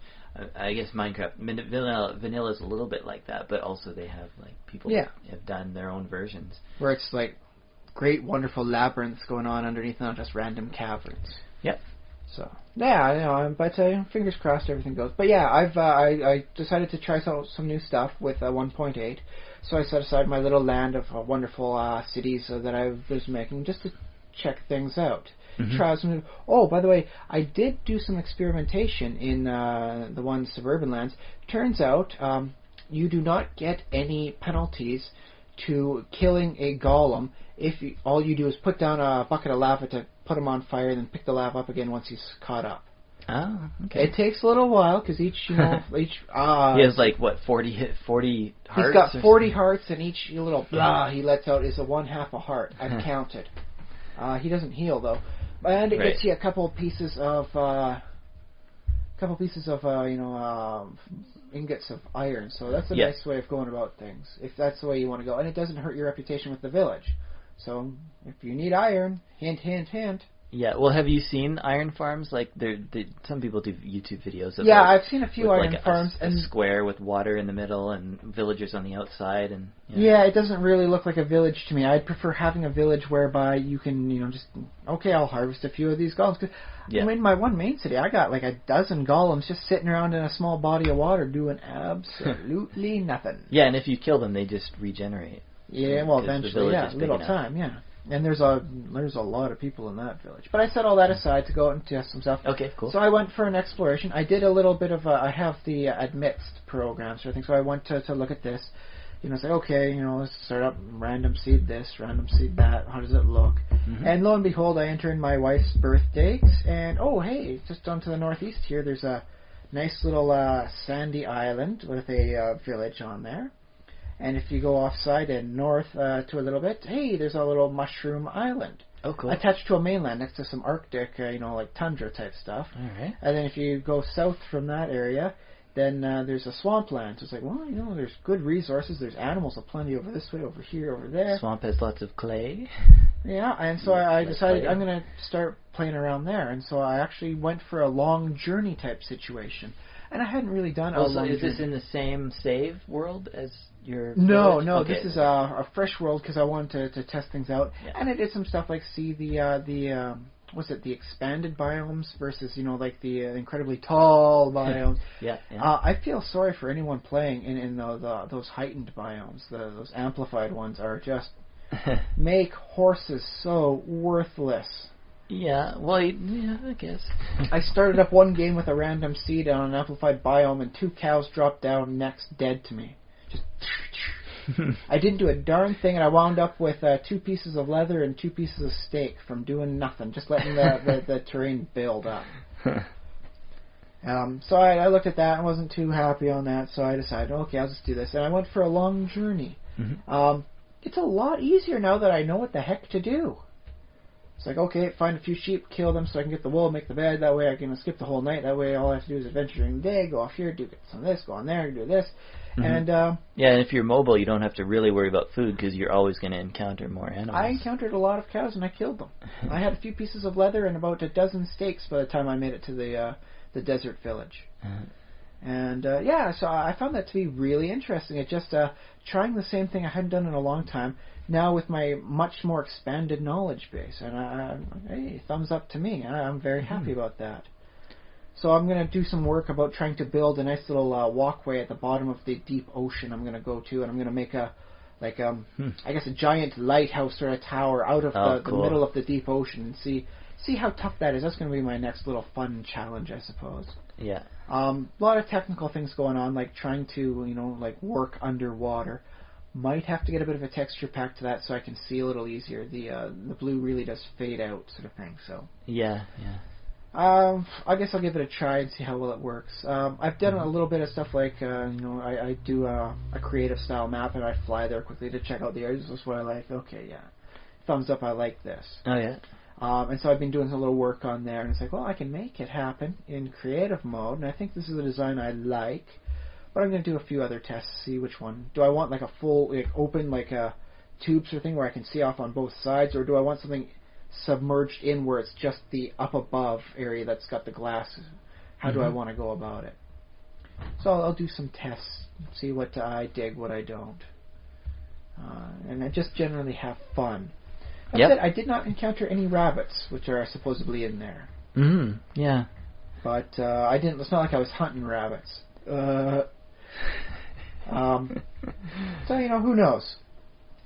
I guess Minecraft vanilla is a little bit like that, but also they have like people have done their own versions where it's like great, wonderful labyrinths going on underneath, not just random caverns. Yep. So but fingers crossed everything goes. But yeah, I decided to try some new stuff with 1.8. So I set aside my little land of wonderful cities that I was making just to check things out. Mm-hmm. Try some. By the way, I did do some experimentation in the one suburban lands. Turns out you do not get any penalties to killing a golem if all you do is put down a bucket of lava to put him on fire and then pick the lava up again once he's caught up. Oh, okay. It takes a little while because each he has like 40 hearts. He's got 40 hearts, and each little blah he lets out is a 1/2 a heart. I've counted. He doesn't heal though, and it gets you a couple pieces of ingots of iron. So that's a nice way of going about things, if that's the way you want to go, and it doesn't hurt your reputation with the village. So if you need iron, hint, hint, hint. Yeah, well, have you seen iron farms? Like, some people do YouTube videos of I've seen a few iron farms. A square with water in the middle and villagers on the outside. And it doesn't really look like a village to me. I'd prefer having a village whereby you can, just, I'll harvest a few of these golems. In my one main city, I got like a dozen golems just sitting around in a small body of water doing absolutely nothing. Yeah, and if you kill them, they just regenerate. Yeah, well, eventually, little time, And there's a lot of people in that village. But I set all that aside to go out and test some stuff. Okay, cool. So I went for an exploration. I did a little bit of I have the admixed program sort of thing. So I went to look at this. Say, okay, let's start up random seed this, random seed that. How does it look? Mm-hmm. And lo and behold, I enter in my wife's birth date. And, hey, just down to the northeast here, there's a nice little sandy island with a village on there. And if you go offside and north to a little bit, there's a little mushroom island. Oh, cool. Attached to a mainland next to some Arctic, like tundra type stuff. All right. And then if you go south from that area, then there's a swampland. So it's like, there's good resources. There's animals aplenty over this way, over here, over there. Swamp has lots of clay. Yeah, and so I decided I'm going to start playing around there. And so I actually went for a long journey type situation. And I hadn't really done a long journey. Is this in the same save world as your No, village? Okay. This is a fresh world because I wanted to test things out. Yeah. And I did some stuff like see the expanded biomes versus, like the incredibly tall biomes. Yeah. I feel sorry for anyone playing in those heightened biomes. Those amplified ones are just make horses so worthless. Yeah, well, I guess. I started up one game with a random seed on an amplified biome, and 2 cows dropped down next dead to me. Just I didn't do a darn thing, and I wound up with 2 pieces of leather and 2 pieces of steak from doing nothing, just letting the terrain build up. So I looked at that and wasn't too happy on that, so I decided, okay, I'll just do this. And I went for a long journey. Mm-hmm. It's a lot easier now that I know what the heck to do. It's like, okay, find a few sheep, kill them so I can get the wool, make the bed. That way I can skip the whole night. That way all I have to do is adventure during the day, go off here, do some of this, go on there, do this. Mm-hmm. And and if you're mobile, you don't have to really worry about food because you're always going to encounter more animals. I encountered a lot of cows and I killed them. I had a few pieces of leather and about a dozen steaks by the time I made it to the desert village. And so I found that to be really interesting. It just trying the same thing I hadn't done in a long time. Now with my much more expanded knowledge base, and hey, thumbs up to me. I'm very happy about that. So I'm going to do some work about trying to build a nice little walkway at the bottom of the deep ocean. I'm going to go to, and I'm going to make I guess a giant lighthouse or a tower out of the middle of the deep ocean, and see how tough that is. That's going to be my next little fun challenge, I suppose. Yeah. A lot of technical things going on, like trying to work underwater. Might have to get a bit of a texture pack to that so I can see a little easier. The blue really does fade out, sort of thing. So yeah. I guess I'll give it a try and see how well it works. I've done a little bit of stuff like I do a creative style map and I fly there quickly to check out the areas. This is what I like. Okay, yeah, thumbs up. I like this. Oh yeah. And so I've been doing a little work on there, and it's like, well, I can make it happen in creative mode, and I think this is a design I like. But I'm going to do a few other tests, see which one. Do I want like a full, open, like a tube sort of thing where I can see off on both sides, or do I want something submerged in where it's just the up above area that's got the glass? How do I want to go about it? So I'll do some tests, see what I dig, what I don't. And I just generally have fun. That said, I did not encounter any rabbits, which are supposedly in there. Yeah. But I didn't. It's not like I was hunting rabbits. So who knows?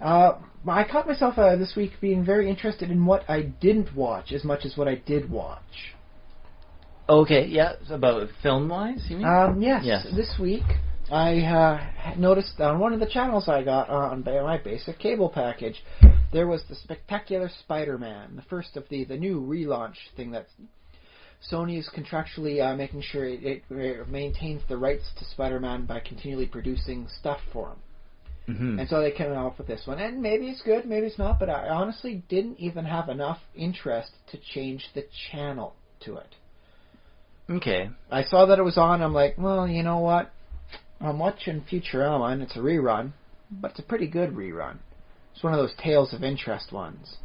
I caught myself this week being very interested in what I didn't watch as much as what I did watch. Okay, yeah, about film-wise, you mean? Yes. This week I noticed on one of the channels I got on my basic cable package, there was the Spectacular Spider-Man, the first of the new relaunch thing that Sony is contractually making sure it maintains the rights to Spider-Man by continually producing stuff for him. Mm-hmm. And so they came out with this one. And maybe it's good, maybe it's not, but I honestly didn't even have enough interest to change the channel to it. Okay. I saw that it was on, I'm like, well, you know what? I'm watching Futurama, and it's a rerun, but it's a pretty good rerun. It's one of those Tales of Interest ones.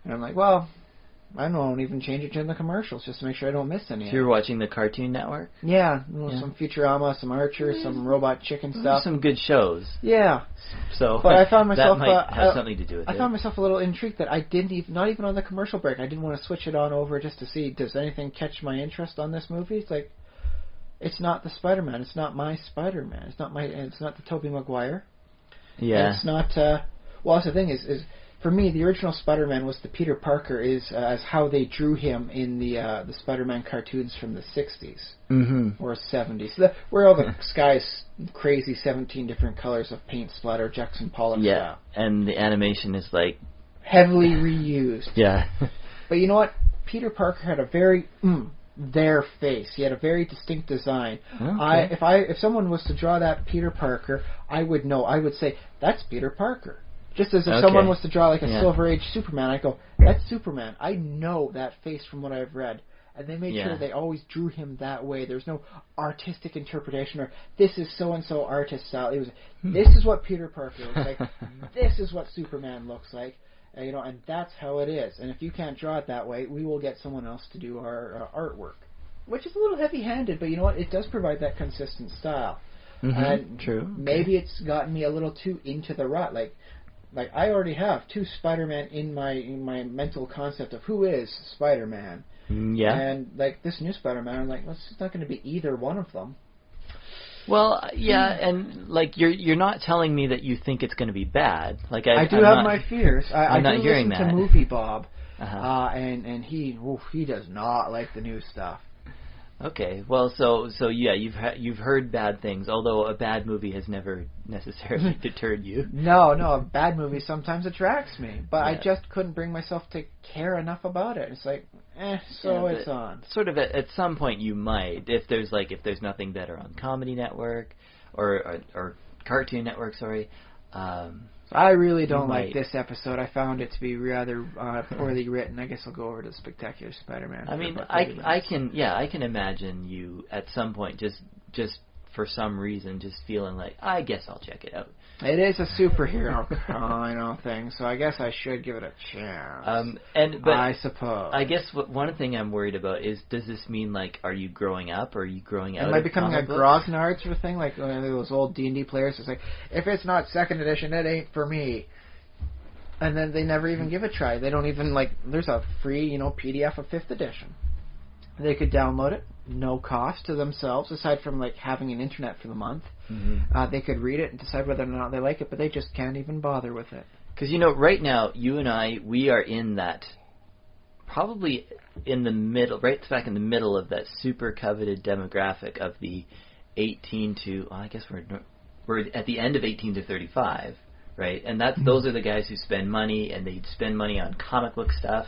And I'm like, well, I don't even change it to the commercials just to make sure I don't miss any. So you're watching the Cartoon Network? Yeah, some Futurama, some Archer, some Robot Chicken stuff. Some good shows. Yeah. So, but I found myself that might have something to do with it. I found myself a little intrigued that I didn't even, not even on the commercial break, I didn't want to switch it on over just to see, does anything catch my interest on this movie? It's like, it's not the Spider-Man. It's not my Spider-Man. It's not the Tobey Maguire. Yeah. And it's not, well, that's the thing is for me, the original Spider-Man was the Peter Parker as how they drew him in the Spider-Man cartoons from the 60s or 70s. Where all the sky's crazy 17 different colors of paint splatter, Jackson Pollock style. And the animation is like... heavily reused. Yeah. But you know what? Peter Parker had a very... their face. He had a very distinct design. Okay. If someone was to draw that Peter Parker, I would know. I would say, that's Peter Parker. Just as if someone was to draw like a Silver Age Superman, I go, that's Superman. I know that face from what I've read. And they made sure they always drew him that way. There's no artistic interpretation or this is so-and-so artist style. It was, this is what Peter Parker looks like. This is what Superman looks like. And that's how it is. And if you can't draw it that way, we will get someone else to do our artwork. Which is a little heavy-handed, but you know what? It does provide that consistent style. And true. Maybe it's gotten me a little too into the rut. Like I already have two Spider-Man in my mental concept of who is Spider-Man. Yeah. And like this new Spider-Man, I'm like, well, it's not going to be either one of them. Well, yeah, and like you're not telling me that you think it's going to be bad. Like I do have my fears. I'm not hearing that. To Movie Bob, and he does not like the new stuff. Okay, well, so yeah, you've heard bad things. Although a bad movie has never necessarily deterred you. No, a bad movie sometimes attracts me, but I just couldn't bring myself to care enough about it. It's like, it's on. Sort of at some point you might, if there's nothing better on Comedy Network or Cartoon Network, sorry. I really don't like this episode. I found it to be rather poorly written. I guess I'll go over to Spectacular Spider-Man. I mean, I can imagine you at some point just for some reason just feeling like, I guess I'll check it out. It is a superhero thing, so I guess I should give it a chance. But I suppose. I guess one thing I'm worried about is, does this mean, like, are you growing up, or are you growing out? Am I becoming a grognard sort of thing, like one of those old D&D players? It's like, if it's not 2nd edition, it ain't for me. And then they never even give it a try. They don't even, like, there's a free, PDF of 5th edition. They could download it, no cost to themselves, aside from like having an internet for the month. They could read it and decide whether or not they like it, but they just can't even bother with it. Because right now, you and I, we are in that, probably in the middle, right smack in the middle of that super coveted demographic of the 18 to, I guess we're at the end of 18 to 35, right? And those are the guys who spend money, and they spend money on comic book stuff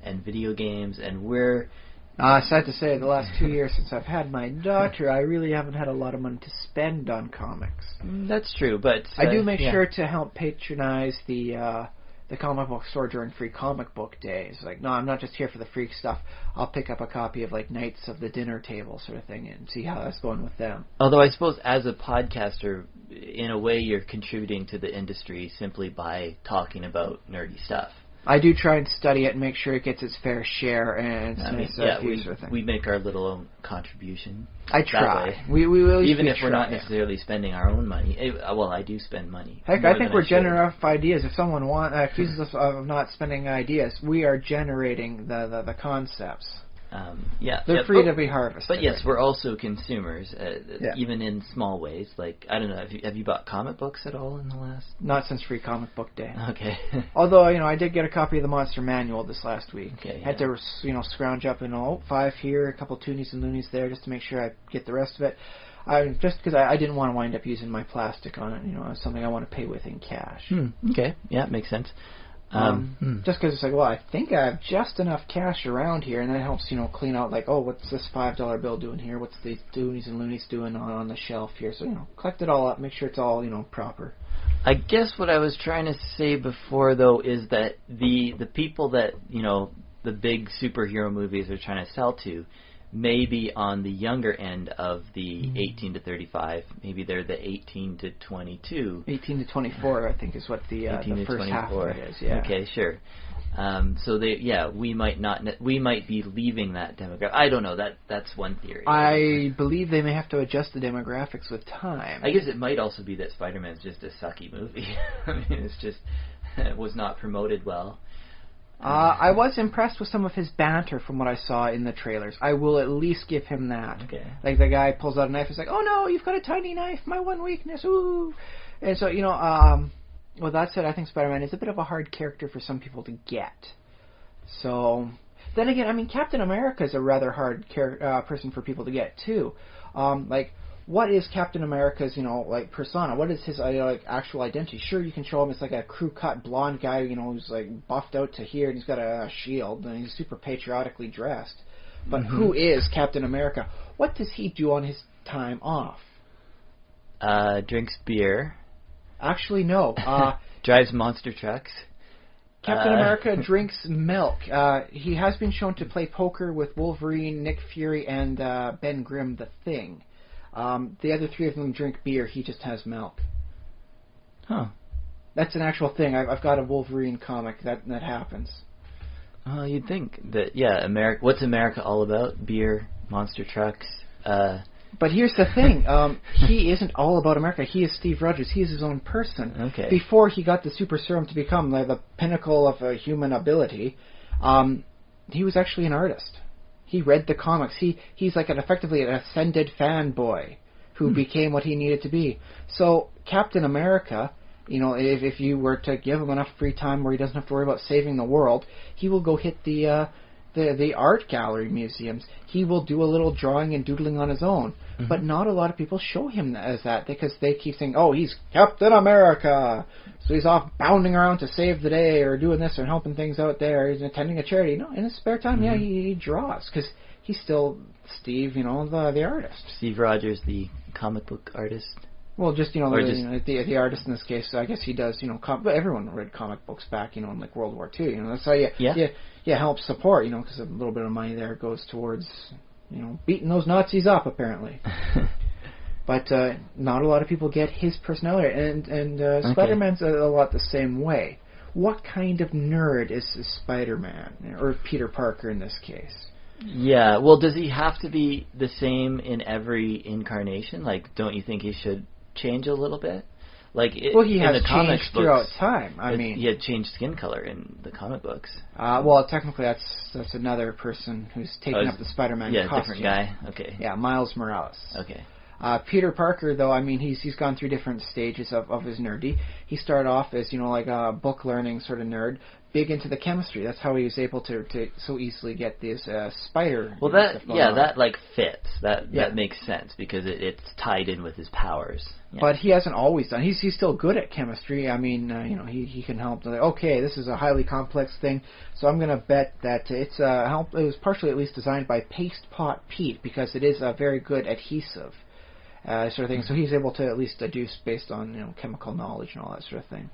and video games, and we're... sad to say, the last 2 years since I've had my daughter, I really haven't had a lot of money to spend on comics. That's true, but... I do make sure to help patronize the comic book store during Free Comic Book Days. Like, no, I'm not just here for the freak stuff. I'll pick up a copy of, like, Knights of the Dinner Table sort of thing and see how that's going with them. Although I suppose as a podcaster, in a way you're contributing to the industry simply by talking about nerdy stuff. I do try and study it and make sure it gets its fair share, and we make our little own contribution. I try. We will, even if we're not necessarily spending our own money. Well, I do spend money. Heck, I think we're generating enough ideas. If someone accuses us of not spending ideas, we are generating the concepts. They're free to be harvested. But yes, we're also consumers, even in small ways. Like, I don't know, have you bought comic books at all in the last? Not since Free Comic Book Day. Okay. Although, I did get a copy of the Monster Manual this last week. Okay. Had to, scrounge up 5 here, a couple Toonies and Loonies there, just to make sure I get the rest of it. Just because I didn't want to wind up using my plastic on it. It's something I want to pay with in cash. Okay. Yeah, makes sense. Just because it's like, well, I think I have just enough cash around here, and that helps, clean out, like, oh, what's this $5 bill doing here? What's the Toonies and Loonies doing on the shelf here? So, collect it all up, make sure it's all, proper. I guess what I was trying to say before, though, is that the people that, the big superhero movies are trying to sell to, maybe on the younger end of the 18 to 35. Maybe they're the 18 to 22. 18 to 24, I think, is what the first half of it is. Yeah. Okay, sure. So we might be leaving that demographic. I don't know. That's one theory. I believe they may have to adjust the demographics with time. I guess it might also be that Spider-Man's just a sucky movie. I mean, it was not promoted well. I was impressed with some of his banter from what I saw in the trailers. I will at least give him that. Okay. Like the guy pulls out a knife, he's like, "Oh no, you've got a tiny knife, my one weakness, ooh." And so, with that said, I think Spider-Man is a bit of a hard character for some people to get. So, then again, I mean, Captain America is a rather hard person for people to get too. What is Captain America's, persona? What is his, actual identity? Sure, you can show him as like a crew-cut blonde guy, who's like buffed out to here, and he's got a shield, and he's super patriotically dressed. But who is Captain America? What does he do on his time off? Drinks beer. Actually, no. Drives monster trucks. Captain America drinks milk. He has been shown to play poker with Wolverine, Nick Fury, and Ben Grimm, the Thing. The other three of them drink beer. He just has milk. Huh. That's an actual thing. I've got a Wolverine comic that happens. You'd think that, what's America all about? Beer, monster trucks. But here's the thing. He isn't all about America. He is Steve Rogers. He is his own person. Okay. Before he got the super serum to become the pinnacle of human ability, he was actually an artist. He read the comics. He's like effectively an ascended fanboy who became what he needed to be. So Captain America, if you were to give him enough free time where he doesn't have to worry about saving the world, he will go hit the art gallery museums. He will do a little drawing and doodling on his own. Mm-hmm. But not a lot of people show him as that because they keep saying, "Oh, he's Captain America, so he's off bounding around to save the day or doing this or helping things out there. He's attending a charity." No, in his spare time, he draws because he's still Steve, the artist. Steve Rogers, the comic book artist. Well, just the artist in this case. So I guess he does. But everyone read comic books back, in like World War II. That's how you help support. Because a little bit of money there goes towards beating those Nazis up apparently. But not a lot of people get his personality, and Spider-Man's a lot the same way. What kind of nerd is Spider-Man, or Peter Parker in this case? Yeah, well, does he have to be the same in every incarnation? Like, don't you think he should change a little bit? He has changed throughout time. I mean, he had changed skin color in the comic books. Well, technically, that's another person who's taken up the Spider-Man costume. Yeah, different guy. Okay. Yeah, Miles Morales. Okay. Peter Parker, though, I mean, he's gone through different stages of his nerdy. He started off as like a book learning sort of nerd, big into the chemistry. That's how he was able to so easily get this spider. Well, that fits. That makes sense because it's tied in with his powers. Yeah. But he hasn't always done. He's still good at chemistry. I mean, he can help. Okay, this is a highly complex thing, so I'm going to bet that it was partially at least designed by Paste Pot Pete because it is a very good adhesive. Sort of thing. So he's able to at least deduce based on chemical knowledge and all that sort of thing.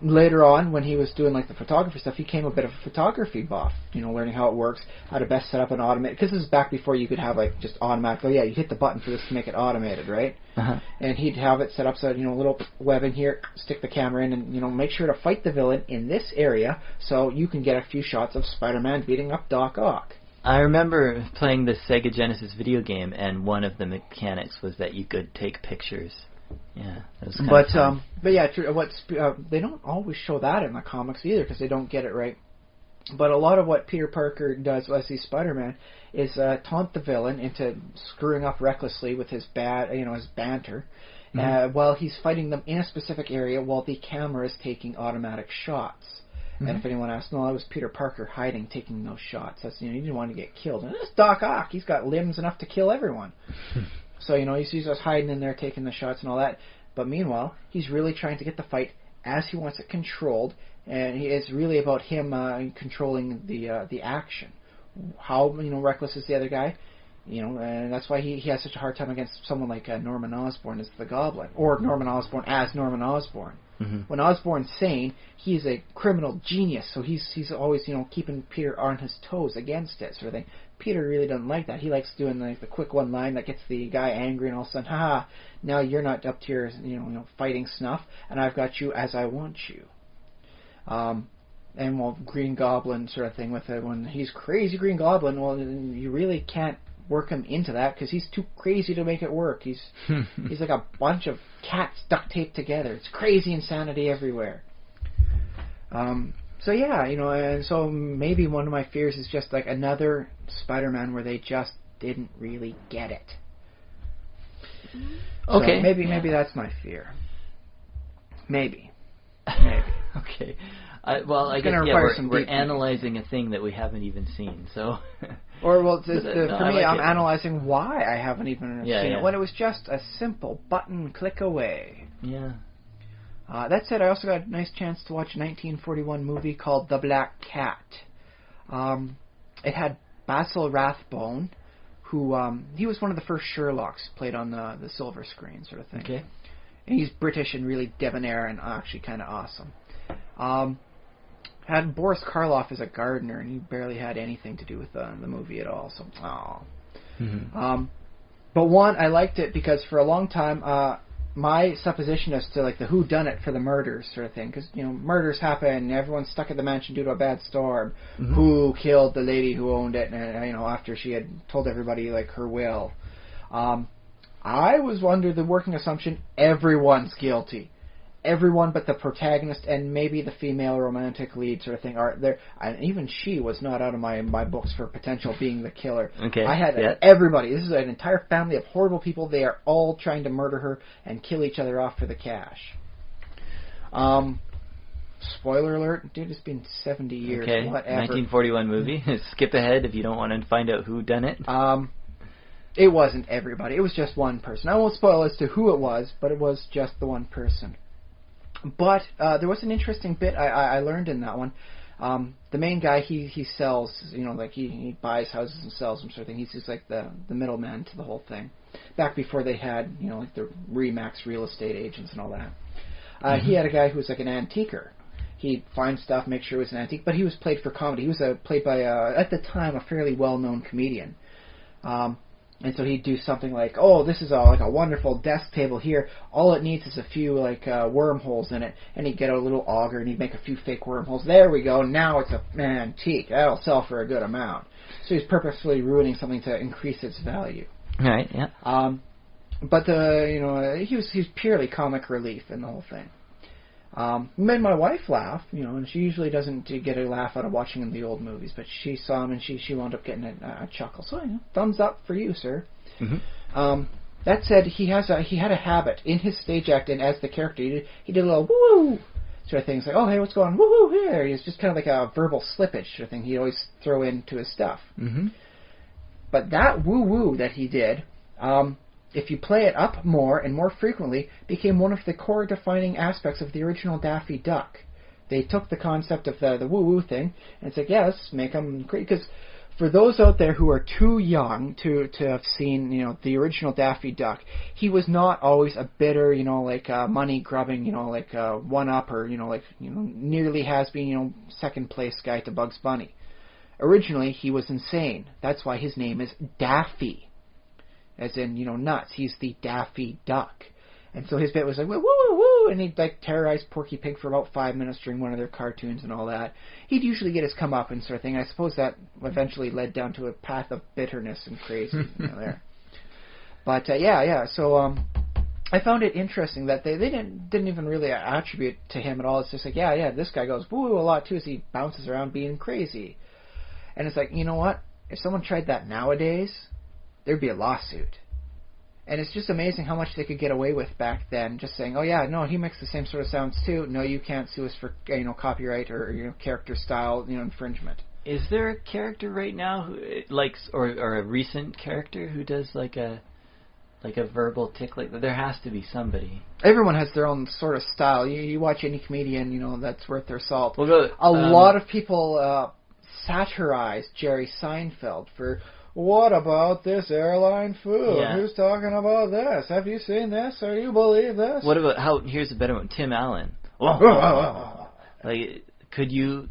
Later on, when he was doing like the photography stuff, he became a bit of a photography buff. Learning how it works, how to best set up an automated. Because this is back before you could have like just automatic. Oh yeah, you hit the button for this to make it automated, right? Uh-huh. And he'd have it set up so little web in here, stick the camera in, and make sure to fight the villain in this area so you can get a few shots of Spider-Man beating up Doc Ock. I remember playing the Sega Genesis video game, and one of the mechanics was that you could take pictures. Yeah, that was kind of fun. But yeah, they don't always show that in the comics either because they don't get it right. But a lot of what Peter Parker does as he's Spider-Man is taunt the villain into screwing up recklessly with his his banter, while he's fighting them in a specific area while the camera is taking automatic shots. And if anyone asks, no, that was Peter Parker hiding, taking those shots. That's he didn't want to get killed. And this Doc Ock, he's got limbs enough to kill everyone. So he's just hiding in there, taking the shots and all that. But meanwhile, he's really trying to get the fight as he wants it controlled, and it's really about him controlling the action. How reckless is the other guy? And that's why he has such a hard time against someone like Norman Osborn as the Goblin, or Norman Osborn as Norman Osborn. Mm-hmm. When Osborn's sane, he's a criminal genius, so he's always keeping Peter on his toes against it, sort of thing. Peter really doesn't like that. He likes doing the quick one line that gets the guy angry, and all of a sudden, haha, now you're not up to your fighting snuff, and I've got you as I want you. And Green Goblin sort of thing with it. When he's crazy Green Goblin, well, you really can't work him into that because he's too crazy to make it work. He's like a bunch of cats duct taped together. It's crazy insanity everywhere. So yeah, and so maybe one of my fears is just like another Spider-Man where they just didn't really get it. Okay. So maybe that's my fear. Maybe. Okay. I guess we're analyzing a thing that we haven't even seen. So. For me, I'm analyzing why I haven't even seen it when it was just a simple button click away. Yeah. That said, I also got a nice chance to watch a 1941 movie called The Black Cat. It had Basil Rathbone, who he was one of the first Sherlocks played on the silver screen sort of thing. Okay. And he's British and really debonair and actually kind of awesome. Had Boris Karloff as a gardener, and he barely had anything to do with the movie at all. So, but one, I liked it because for a long time, my supposition as to like the whodunit for the murders sort of thing, because murders happen, everyone's stuck at the mansion due to a bad storm. Mm-hmm. Who killed the lady who owned it? And after she had told everybody like her will. I was under the working assumption everyone's guilty. Everyone but the protagonist and maybe the female romantic lead sort of thing are there. And even she was not out of my books for potential being the killer. Okay. I had everybody. This is an entire family of horrible people. They are all trying to murder her and kill each other off for the cash. Spoiler alert, dude, it's been 70 years. Okay. Whatever. 1941 movie. Skip ahead if you don't want to find out who done it. It wasn't everybody. It was just one person. I won't spoil as to who it was, but it was just the one person. But there was an interesting bit I learned in that one. The main guy, he sells, like he buys houses and sells them sort of thing. He's just like the middleman to the whole thing. Back before they had, like the Remax real estate agents and all that. He had a guy who was like an antiquer. He'd find stuff, make sure it was an antique, but he was played for comedy. He was played by, at the time, a fairly well-known comedian. And so he'd do something like, oh, this is like a wonderful desk table here. All it needs is a few like wormholes in it. And he'd get a little auger and he'd make a few fake wormholes. There we go. Now it's an antique. That'll sell for a good amount. So he's purposefully ruining something to increase its value. Right. Yeah. But he was purely comic relief in the whole thing. Made my wife laugh, and she usually doesn't get a laugh out of watching the old movies, but she saw him and she wound up getting a chuckle. So, thumbs up for you, sir. Mm-hmm. That said, he had a habit in his stage act and as the character. He did a little woo sort of thing. It's like, oh, hey, what's going on? Woo here. He's just kind of like a verbal slippage sort of thing he'd always throw into his stuff. Mm-hmm. But that woo that he did, if you play it up more and more frequently, became one of the core defining aspects of the original Daffy Duck. They took the concept of the woo-woo thing, and it's like, yeah, let's make them great. Because for those out there who are too young to have seen, the original Daffy Duck, he was not always a bitter, money-grubbing, one-up or, nearly has-been, second-place guy to Bugs Bunny. Originally, he was insane. That's why his name is Daffy. As in, nuts. He's the Daffy Duck. And so his bit was like, woo, woo, woo, and he'd like terrorize Porky Pig for about 5 minutes during one of their cartoons and all that. He'd usually get his comeuppance sort of thing. I suppose that eventually led down to a path of bitterness and crazy there. But, so I found it interesting that they didn't even really attribute to him at all. It's just like, this guy goes woo a lot too as he bounces around being crazy. And it's like, you know what? If someone tried that nowadays, there'd be a lawsuit. And it's just amazing how much they could get away with back then, just saying, oh yeah, no, he makes the same sort of sounds too. No, you can't sue us for copyright or character style infringement. Is there a character right now who likes or a recent character who does like a verbal tick like that? There has to be somebody. Everyone has their own sort of style. You watch any comedian, that's worth their salt. Well, a lot of people satirize Jerry Seinfeld for, what about this airline food? Yeah. Who's talking about this? Have you seen this? Or you believe this? What about here's a better one, Tim Allen. Like, could you?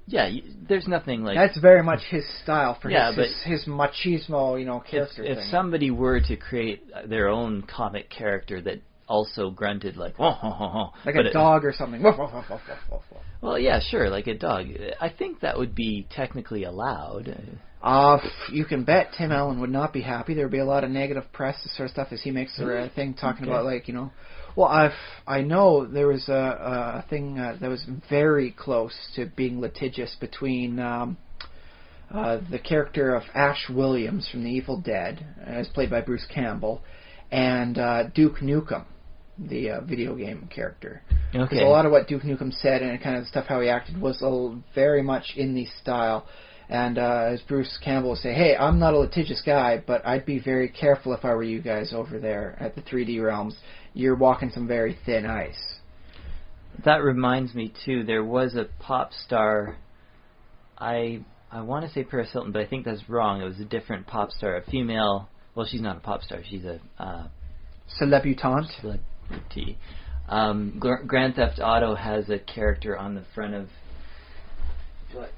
Yeah, there's nothing like. That's very much his style for his machismo, character thing. If somebody were to create their own comic character that also grunted like, whoa, whoa, whoa, whoa. Like a dog or something. Woof, woof, woof, woof, woof, woof. Well, yeah, sure, like a dog. I think that would be technically allowed. You can bet Tim Allen would not be happy. There would be a lot of negative press, this sort of stuff, as he makes a thing talking about, like, you know. Well, I know there was a thing that was very close to being litigious between the character of Ash Williams from The Evil Dead, as played by Bruce Campbell, and Duke Nukem, the video game character. Okay. Because a lot of what Duke Nukem said and kind of the stuff how he acted was very much in the style. And as Bruce Campbell would say, hey, I'm not a litigious guy, but I'd be very careful if I were you guys over there at the 3D Realms. You're walking some very thin ice. That reminds me, too, there was a pop star, I want to say Paris Hilton, but I think that's wrong. It was a different pop star, a female, well, she's not a pop star, she's a... Celebutante? Celebrity. Grand Theft Auto has a character on the front of... What?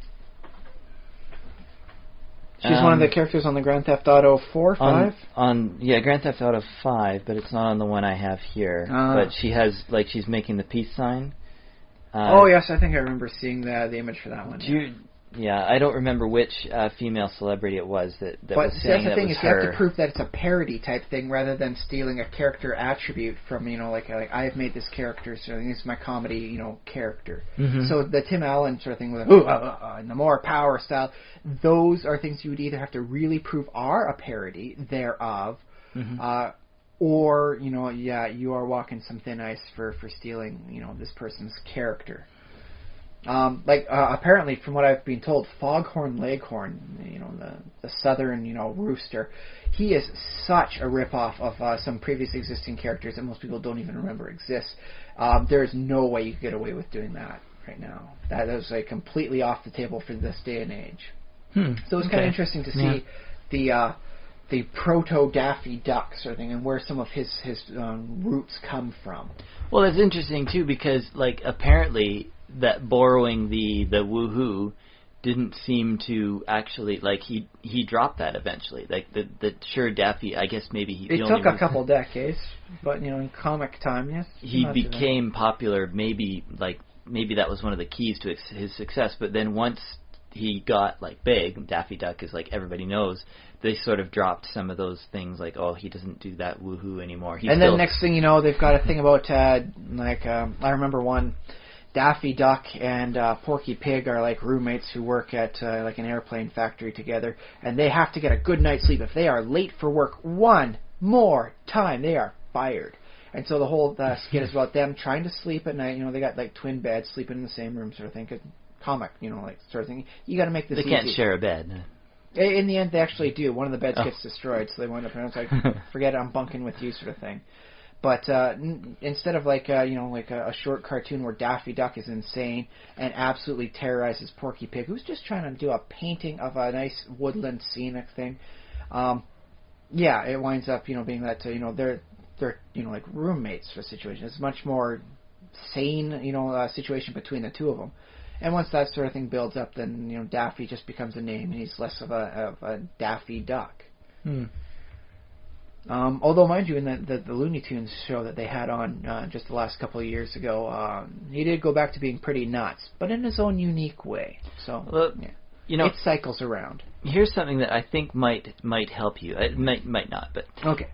She's one of the characters on the Grand Theft Auto 4, 5? Grand Theft Auto 5, but it's not on the one I have here. But she has, like, she's making the peace sign. Oh, yes, I think I remember seeing the image for that one. Yeah, I don't remember which female celebrity it was that was saying that was her. But that's the thing, is you have to prove that it's a parody type thing rather than stealing a character attribute from, you know, like I have made this character, so this is my comedy, you know, character. Mm-hmm. So the Tim Allen sort of thing with and the more power style, those are things you would either have to really prove are a parody thereof, or, you know, you are walking some thin ice for stealing, you know, this person's character. Apparently, from what I've been told, Foghorn Leghorn, you know, the southern, you know, rooster, he is such a ripoff of some previous existing characters that most people don't even remember exist. There is no way you could get away with doing that right now. That is like completely off the table for this day and age. So it's kind of interesting to see the proto Daffy Duck sort of thing and where some of his roots come from. Well, it's interesting too because, like, apparently that borrowing the woohoo didn't seem to actually, like, he dropped that eventually. Like the sure Daffy, I guess maybe he. It took a couple decades, but, you know, in comic time, yes. He became popular. Maybe that was one of the keys to his success. But then once he got, like, big, Daffy Duck is, like, everybody knows, they sort of dropped some of those things, like, oh, he doesn't do that woohoo anymore. And then next thing you know, they've got a thing about, I remember one, Daffy Duck and Porky Pig are like roommates who work at like an airplane factory together, and they have to get a good night's sleep. If they are late for work one more time, they are fired. And so the whole skit is about them trying to sleep at night. You know, they got like twin beds, sleeping in the same room, sort of thing. Comic, you know, like sort of thing. You got to make this easy. They can't share a bed. In the end, they actually do. One of the beds gets destroyed, so they wind up, and it's like, forget it, I'm bunking with you, sort of thing. But instead of like a short cartoon where Daffy Duck is insane and absolutely terrorizes Porky Pig, who's just trying to do a painting of a nice woodland scenic thing, it winds up being that they're like roommates for a situation. It's a much more sane situation between the two of them. And once that sort of thing builds up, then Daffy just becomes a name, and he's less of a Daffy Duck. Although, mind you, in the Looney Tunes show that they had on just the last couple of years ago, he did go back to being pretty nuts, but in his own unique way. So, it cycles around. Here's something that I think might help you. It might not, but okay.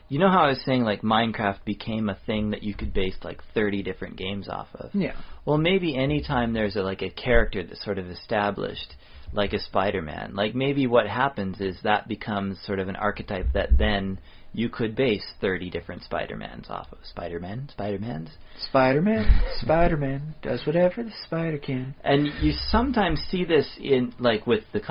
You know how I was saying, like, Minecraft became a thing that you could base, like, 30 different games off of? Yeah. Well, maybe anytime there's a character that's sort of established, like a Spider-Man, like, maybe what happens is that becomes sort of an archetype that then you could base 30 different Spider-Mans off of. Spider-Man does whatever the spider can. And you sometimes see this in, like, with the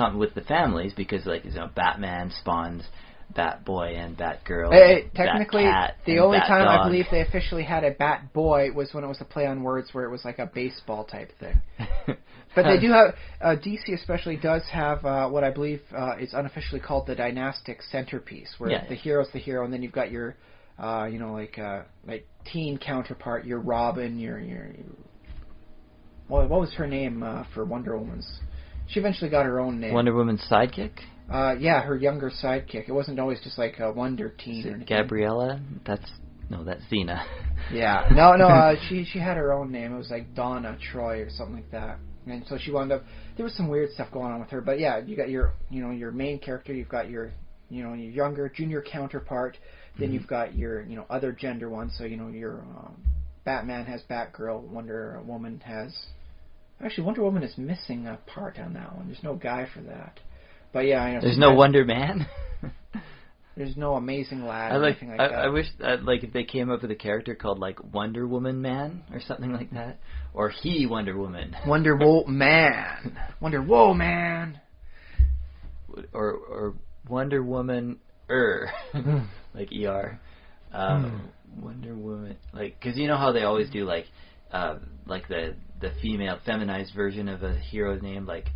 families, because, like, Batman spawns Batboy and Batgirl. Technically, Bat the only time Dog. I believe they officially had a Batboy was when it was a play on words where it was like a baseball type thing. But they do have, DC especially does have what I believe is unofficially called the dynastic centerpiece, where the hero's the hero, and then you've got your, like teen counterpart, your Robin, your what was her name for Wonder Woman's? She eventually got her own name. Wonder Woman's sidekick? Her younger sidekick. It wasn't always just like a Wonder Teen or anything. Gabriella? No, that's Xena. Yeah. No. She had her own name. It was like Donna Troy or something like that. And so she wound up. There was some weird stuff going on with her. But yeah, you got your main character. You've got your your younger junior counterpart. Then you've got your other gender one. So your Batman has Batgirl. Wonder Woman has. Actually, Wonder Woman is missing a part on that one. There's no guy for that. But yeah, I know. There's no Wonder Man. There's no Amazing Lad or anything like that. I wish if they came up with a character called like Wonder Woman Man or something like that, or He Wonder Woman. Wonder Man. Wonder Man. Or Wonder Woman like ER. Wonder Woman, like, because you know how they always do like the female feminized version of a hero's name, like.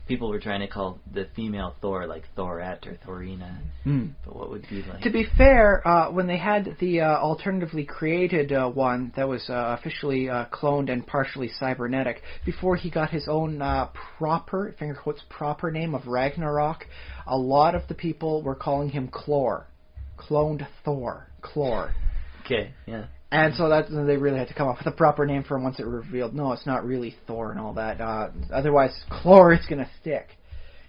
People were trying to call the female Thor like Thorette or Thorina, but what would be like? To be fair, when they had the alternatively created one that was officially cloned and partially cybernetic, before he got his own proper, finger quotes, proper name of Ragnarok, a lot of the people were calling him Clor. Cloned Thor. Clor. Okay, yeah. And so that they really had to come up with a proper name for him once it revealed, no, it's not really Thor and all that. Otherwise, Clor is going to stick.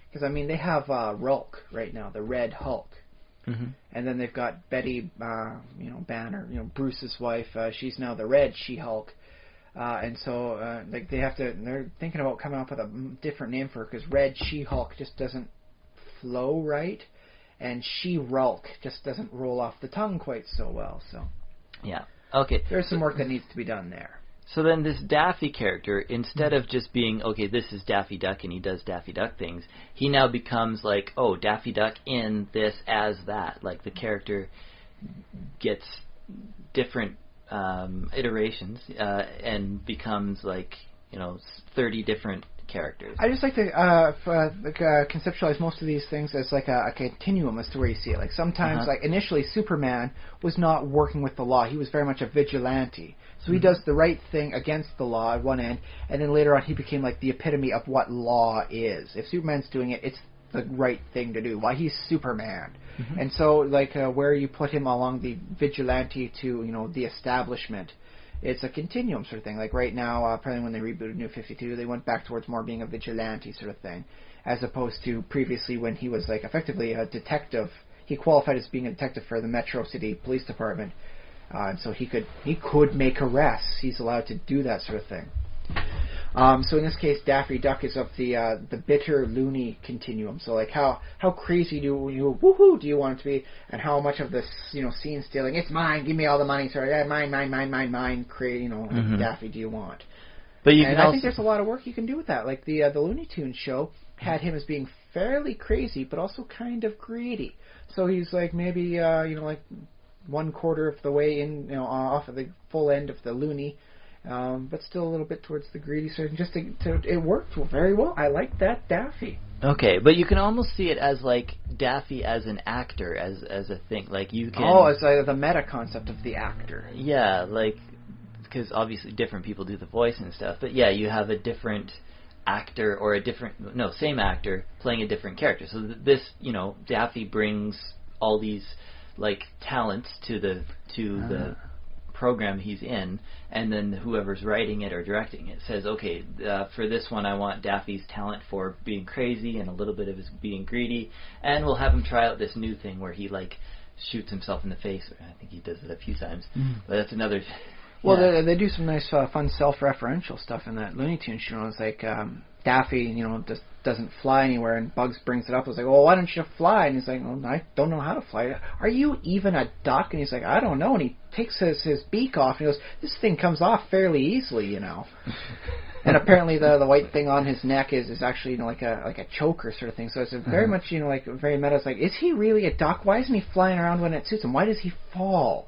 Because, I mean, they have Rulk right now, the Red Hulk. Mm-hmm. And then they've got Betty, Banner, Bruce's wife. She's now the Red She-Hulk. And so they're thinking about coming up with a different name for her because Red She-Hulk just doesn't flow right. And She-Rulk just doesn't roll off the tongue quite so well. So yeah. Okay. There's some work that needs to be done there. So then this Daffy character, instead of just being, okay, this is Daffy Duck and he does Daffy Duck things, he now becomes like, oh, Daffy Duck in this as that. Like the character gets different iterations and becomes like, 30 different characters. I just like to conceptualize most of these things as like a continuum as to where you see it. Like sometimes, like initially, Superman was not working with the law. He was very much a vigilante. So he does the right thing against the law at one end, and then later on he became like the epitome of what law is. If Superman's doing it, it's the right thing to do. Why, he's Superman. Mm-hmm. And so like where you put him along the vigilante to the establishment, it's a continuum sort of thing. Like right now, apparently when they rebooted New 52, they went back towards more being a vigilante sort of thing, as opposed to previously when he was like effectively a detective. He qualified as being a detective for the Metro City Police Department, and so he could make arrests. He's allowed to do that sort of thing. So in this case, Daffy Duck is of the bitter loony continuum. So like how crazy do you want it to be, and how much of this scene stealing, it's mine, give me all the money, sorry, yeah, mine, Daffy do you want? But I think there's a lot of work you can do with that. Like the Looney Tunes show had him as being fairly crazy, but also kind of greedy. So he's like maybe like 1/4 of the way in, off of the full end of the loony. But still a little bit towards the greedy side. It worked very well. I like that Daffy. Okay, but you can almost see it as like Daffy as an actor, as a thing. Like you can. Oh, it's like the meta concept of the actor. Yeah, like because obviously different people do the voice and stuff. But yeah, you have a different actor or same actor playing a different character. So this, Daffy brings all these like talents to the program he's in, and then whoever's writing it or directing it says, okay, for this one I want Daffy's talent for being crazy and a little bit of his being greedy, and we'll have him try out this new thing where he like shoots himself in the face. I think he does it a few times, but that's another. Well, they do some nice fun self-referential stuff in that Looney Tunes show. It's like Daffy, just doesn't fly anywhere, and Bugs brings it up. It's like, well, why don't you fly? And he's like, well, I don't know how to fly. Are you even a duck? And he's like, I don't know. And he takes his beak off, and he goes, this thing comes off fairly easily, And apparently the white thing on his neck is actually like a choker sort of thing. So it's very much like very meta. It's like, is he really a duck? Why isn't he flying around when it suits him? Why does he fall?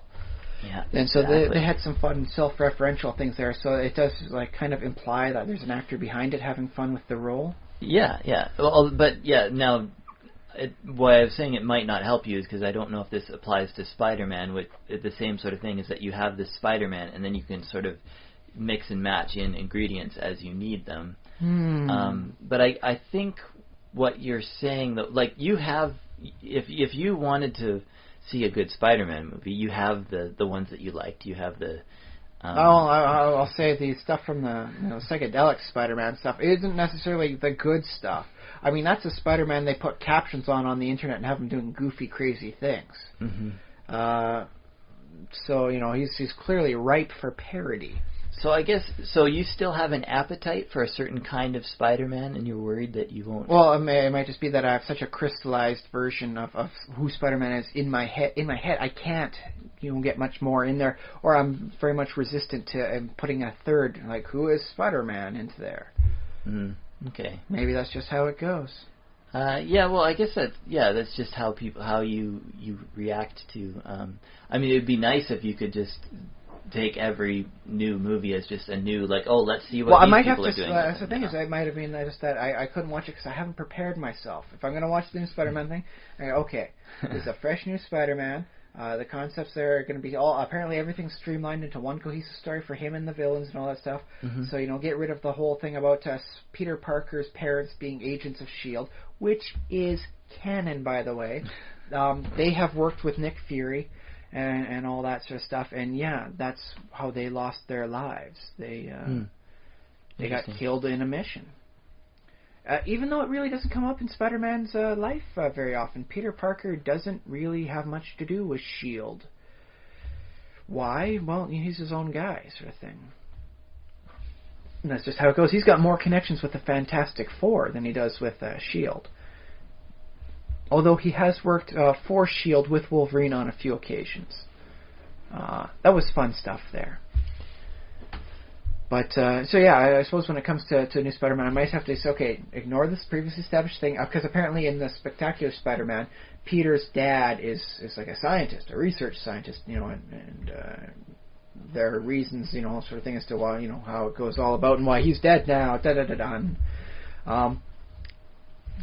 Yeah, and so they had some fun self-referential things there. So it does like kind of imply that there's an actor behind it having fun with the role. Yeah. Well, but yeah, now why I was saying it might not help you is because I don't know if this applies to Spider-Man. With the same sort of thing is that you have this Spider-Man, and then you can sort of mix and match in ingredients as you need them. But I think what you're saying, though, like you have, if you wanted to see a good Spider-Man movie, you have the ones that you liked. You have the I'll say the stuff from the psychedelic Spider-Man stuff isn't necessarily the good stuff. I mean, that's a Spider-Man they put captions on the internet and have him doing goofy, crazy things. Mm-hmm. So he's clearly ripe for parody. So I guess you still have an appetite for a certain kind of Spider-Man, and you're worried that you won't. Well, it might just be that I have such a crystallized version of who Spider-Man is in my head. In my head, I can't get much more in there, or I'm very much resistant to putting a third, like, who is Spider-Man, into there. Okay. Maybe that's just how it goes. Yeah, well, I guess that's just how you react to. I mean, it'd be nice if you could just take every new movie as just a new, like, oh, let's see what these people are doing. That's the thing is, it might have been just that I couldn't watch it because I haven't prepared myself. If I'm going to watch the new Spider-Man thing, I go, okay, it's a fresh new Spider-Man. The concepts there are going to be apparently everything's streamlined into one cohesive story for him and the villains and all that stuff. Mm-hmm. So, get rid of the whole thing about Peter Parker's parents being agents of S.H.I.E.L.D., which is canon, by the way. They have worked with Nick Fury and all that sort of stuff, and yeah, that's how they lost their lives. They got killed in a mission. Even though it really doesn't come up in Spider-Man's life very often, Peter Parker doesn't really have much to do with S.H.I.E.L.D. Why? Well, he's his own guy, sort of thing. And that's just how it goes. He's got more connections with the Fantastic Four than he does with S.H.I.E.L.D. Although he has worked for S.H.I.E.L.D. with Wolverine on a few occasions. That was fun stuff there. But, so yeah, I suppose when it comes to New Spider-Man, I might have to say, okay, ignore this previously established thing, because apparently in the Spectacular Spider-Man, Peter's dad is like a scientist, a research scientist, and there are reasons, sort of thing as to why, how it goes all about and why he's dead now, da-da-da-da.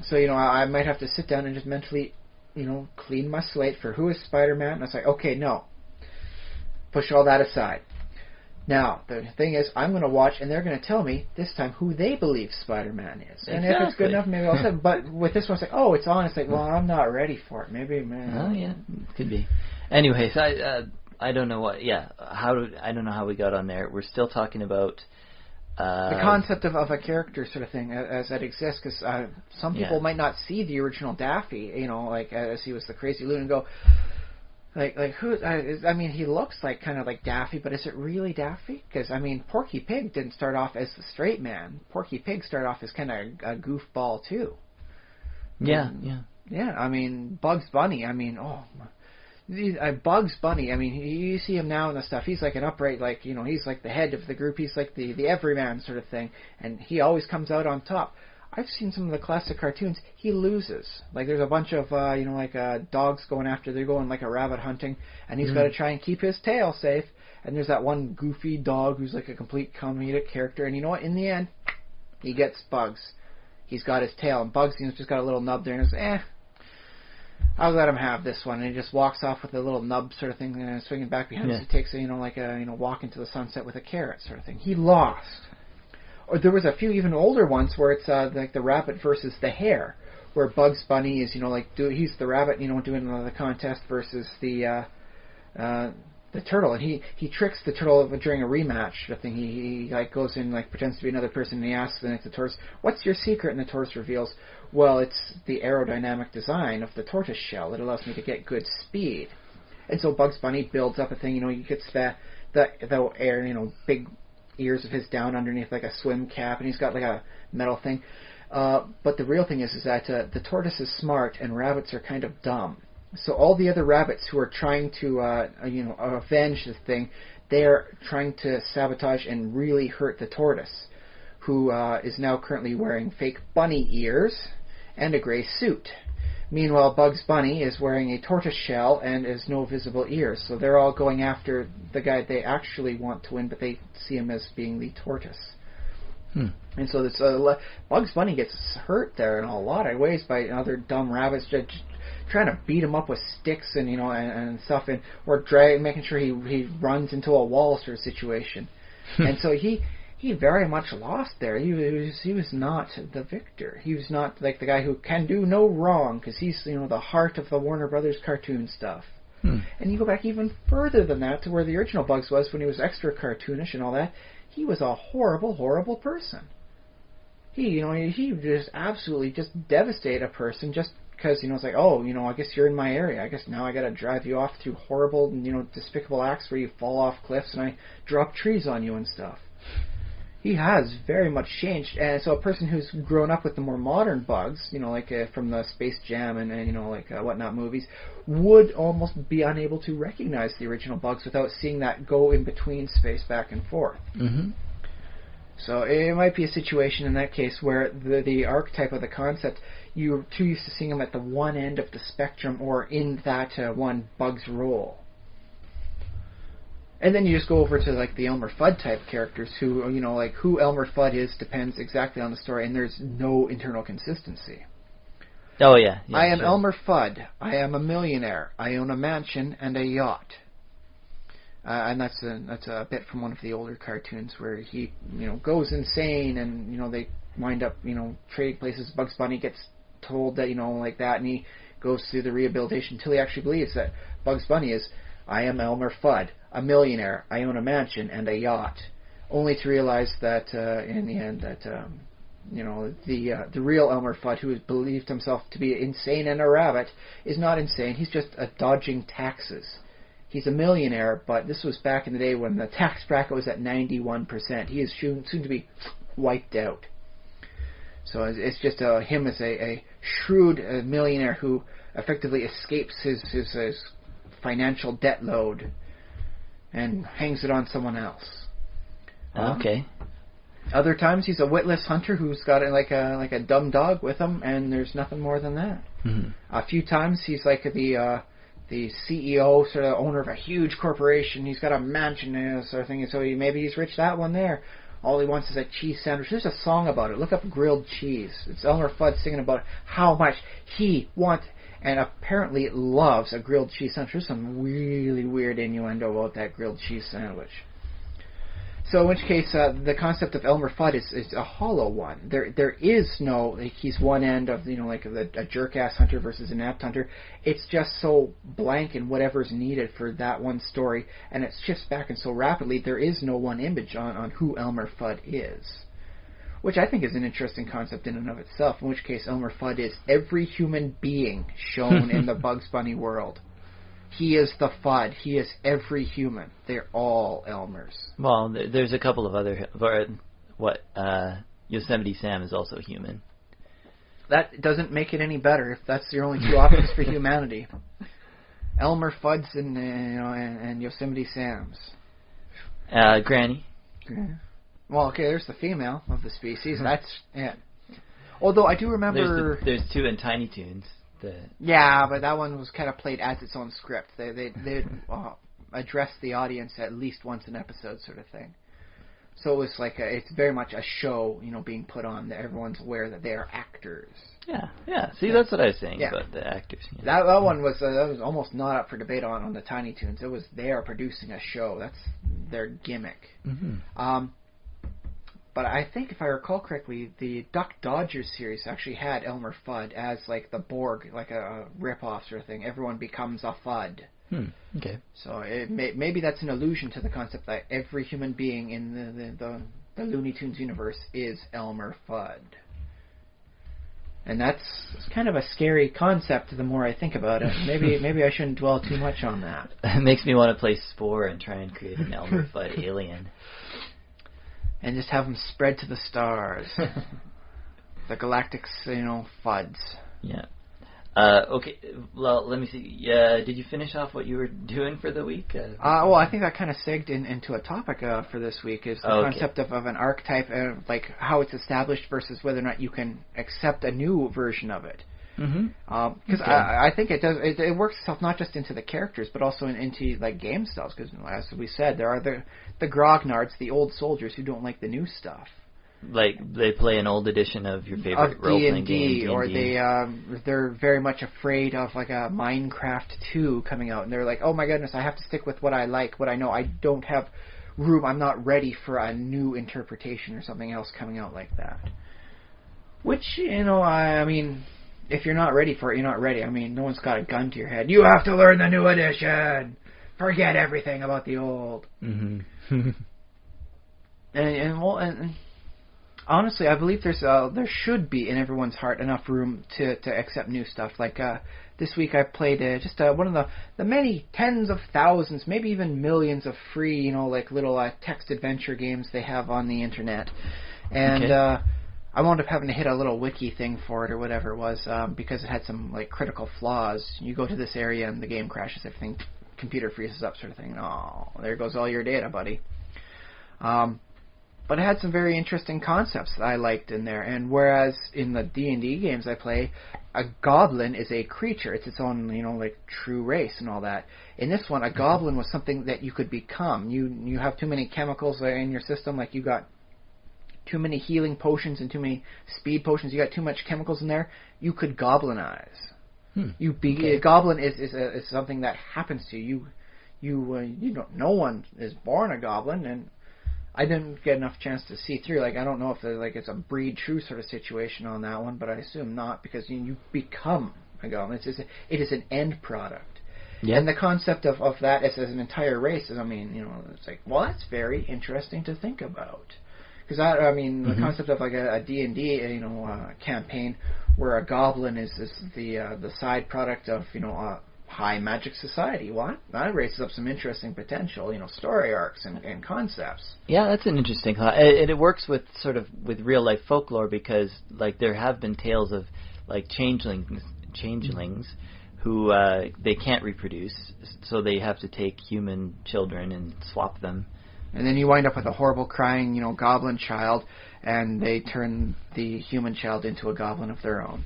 So, I might have to sit down and just mentally, clean my slate for who is Spider-Man, and I say, okay, no, push all that aside. Now, the thing is, I'm going to watch, and they're going to tell me this time who they believe Spider-Man is. And if it's good enough, maybe I'll say. But with this one, it's like, oh, it's on. It's like, well, I'm not ready for it. Maybe. Oh yeah, could be. Anyways, I don't know what. Yeah, I don't know how we got on there. We're still talking about the concept of a character sort of thing as that exists, because some people might not see the original Daffy, like as he was the crazy loon, and go. Like who? I mean, he looks like kind of like Daffy, but is it really Daffy? Because I mean, Porky Pig didn't start off as the straight man. Porky Pig started off as kind of a goofball too. Yeah. I mean, Bugs Bunny. I mean, Bugs Bunny. I mean, you see him now in the stuff. He's like an upright, like he's like the head of the group. He's like the everyman sort of thing, and he always comes out on top. I've seen some of the classic cartoons. He loses. Like there's a bunch of dogs going after. They're going like a rabbit hunting, and he's got to try and keep his tail safe. And there's that one goofy dog who's like a complete comedic character. And you know what? In the end, he gets Bugs. He's got his tail, and Bugs just got a little nub there, and goes, I'll let him have this one. And he just walks off with a little nub sort of thing, and swinging back behind him. He takes a walk into the sunset with a carrot sort of thing. He lost. Or there was a few even older ones where it's like the rabbit versus the hare, where Bugs Bunny is he's the rabbit doing the contest versus the turtle, and he tricks the turtle during a rematch. I think he like goes in like pretends to be another person, and he asks the tortoise, "What's your secret?" And the tortoise reveals, "Well, it's the aerodynamic design of the tortoise shell that allows me to get good speed." And so Bugs Bunny builds up a thing. He gets the air, big ears of his down underneath like a swim cap, and he's got like a metal thing. But the real thing is that the tortoise is smart and rabbits are kind of dumb. So all the other rabbits who are trying to avenge this thing, they are trying to sabotage and really hurt the tortoise, who is now currently wearing fake bunny ears and a gray suit. Meanwhile, Bugs Bunny is wearing a tortoise shell and has no visible ears. So they're all going after the guy they actually want to win, but they see him as being the tortoise. And so this, Bugs Bunny gets hurt there in a lot of ways by other dumb rabbits just trying to beat him up with sticks and and stuff, or making sure he runs into a wall sort of situation. And so he very much lost there. He was not the victor. He was not like the guy who can do no wrong, because he's the heart of the Warner Brothers cartoon stuff. And you go back even further than that to where the original Bugs was when he was extra cartoonish and all that. He was a horrible, horrible person. He just absolutely just devastated a person just because, it's like, oh, I guess you're in my area. I guess now I got to drive you off through horrible, despicable acts where you fall off cliffs and I drop trees on you and stuff. He has very much changed. And so a person who's grown up with the more modern Bugs, from the Space Jam and whatnot movies, would almost be unable to recognize the original Bugs without seeing that go in between space back and forth. Mm-hmm. So it might be a situation in that case where the archetype of the concept, you're too used to seeing them at the one end of the spectrum or in that one Bug's role. And then you just go over to the Elmer Fudd type characters who, who Elmer Fudd is depends exactly on the story, and there's no internal consistency. Oh, yeah. I am Elmer Fudd. I am a millionaire. I own a mansion and a yacht. And that's a bit from one of the older cartoons where he, goes insane and, they wind up, trading places. Bugs Bunny gets told that, like that, and he goes through the rehabilitation until he actually believes that Bugs Bunny is, I am Elmer Fudd, a millionaire, I own a mansion and a yacht, only to realize that in the end that the real Elmer Fudd, who has believed himself to be insane and a rabbit, is not insane. He's just dodging taxes. He's a millionaire, but this was back in the day when the tax bracket was at 91%. He is soon to be wiped out. So it's just him as a shrewd millionaire who effectively escapes his financial debt load and hangs it on someone else. Okay. Other times he's a witless hunter who's got like a dumb dog with him, and there's nothing more than that. Mm-hmm. A few times he's like the CEO, sort of owner of a huge corporation. He's got a mansion and sort of thing, and so maybe he's rich that one there. All he wants is a cheese sandwich. There's a song about it. Look up grilled cheese. It's Elmer Fudd singing about how much he wants and apparently loves a grilled cheese sandwich. There's some really weird innuendo about that grilled cheese sandwich. So in which case, the concept of Elmer Fudd is a hollow one. There is no, he's one end of, a jerk-ass hunter versus an apt hunter. It's just so blank in whatever's needed for that one story, and it shifts back and so rapidly, there is no one image on who Elmer Fudd is. Which I think is an interesting concept in and of itself, in which case Elmer Fudd is every human being shown in the Bugs Bunny world. He is the Fudd. He is every human. They're all Elmers. Well, there's a couple of other... Yosemite Sam is also human. That doesn't make it any better if that's your only two options for humanity. Elmer Fudds and Yosemite Sams. Granny. Well, okay, there's the female of the species. That's it. Although I do remember... There's two in Tiny Toons. Yeah, but that one was kind of played as its own script. They addressed the audience at least once an episode, sort of thing. So it was like it's very much a show, being put on that everyone's aware that they are actors. Yeah. See, that's what I was saying about the actors. Yeah. That one was almost not up for debate on the Tiny Toons. It was they are producing a show. That's their gimmick. Mm-hmm. But I think, if I recall correctly, the Duck Dodgers series actually had Elmer Fudd as like the Borg, like a rip-off sort of thing. Everyone becomes a Fudd. Okay. So maybe that's an allusion to the concept that every human being in the Looney Tunes universe is Elmer Fudd. And that's kind of a scary concept the more I think about it. Maybe I shouldn't dwell too much on that. It makes me want to play Spore and try and create an Elmer Fudd alien. And just have them spread to the stars. The galactic, Fudds. Yeah. Okay, well, let me see. Did you finish off what you were doing for the week? Well, I think that kind of segged into a topic for this week, is the concept of an archetype, like how it's established versus whether or not you can accept a new version of it. Because I think it does. It works itself not just into the characters, but also into like game styles. Because as we said, there are the grognards, the old soldiers who don't like the new stuff. Like they play an old edition of your favorite role-playing game, D&D. Or they're very much afraid of like a Minecraft 2 coming out, and they're like, oh my goodness, I have to stick with what I like, what I know. I don't have room. I'm not ready for a new interpretation or something else coming out like that. Which I mean. if you're not ready for it, you're not ready. I mean, no one's got a gun to your head. You have to learn the new edition. Forget everything about the old. Mm-hmm. and honestly, I believe there should be in everyone's heart enough room to accept new stuff. Like this week, I played just one of the many tens of thousands, maybe even millions of free, like little text adventure games they have on the internet, and I wound up having to hit a little wiki thing for it or whatever it was because it had some like critical flaws. You go to this area and the game crashes, everything, computer freezes up, sort of thing. Oh, there goes all your data, buddy. But it had some very interesting concepts that I liked in there. And whereas in the D&D games I play, a goblin is a creature. It's its own, like true race and all that. In this one, a goblin was something that you could become. You have too many chemicals in your system, like you got too many healing potions and too many speed potions. You got too much chemicals in there. You could goblinize. A goblin is something that happens to you. No one is born a goblin, and I didn't get enough chance to see through. Like, I don't know if it's a breed true sort of situation on that one, but I assume not, because you become a goblin. It is an end product. Yeah. And the concept of that as an entire race is, it's like, well, that's very interesting to think about. Because the concept of like a D&D, campaign where a goblin is the side product of a high magic society. What? That raises up some interesting potential, story arcs and concepts. Yeah, that's an interesting thought. And it works with real life folklore, because like there have been tales of like changelings who they can't reproduce, so they have to take human children and swap them. And then you wind up with a horrible crying, goblin child, and they turn the human child into a goblin of their own.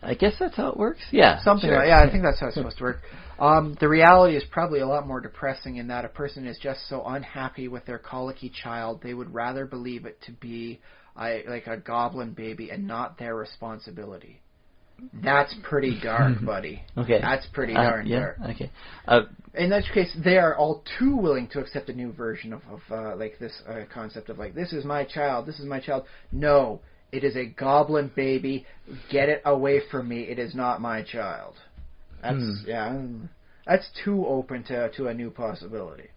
I guess that's how it works. Yeah, something sure. like I think that's how it's supposed to work. The reality is probably a lot more depressing in that a person is just so unhappy with their colicky child, they would rather believe it to be like a goblin baby and not their responsibility. That's pretty dark, buddy. Okay. That's pretty darn dark. Okay. In that case, they are all too willing to accept a new version of like this concept of like, this is my child, this is my child. No. It is a goblin baby. Get it away from me. It is not my child. That's too open to a new possibility.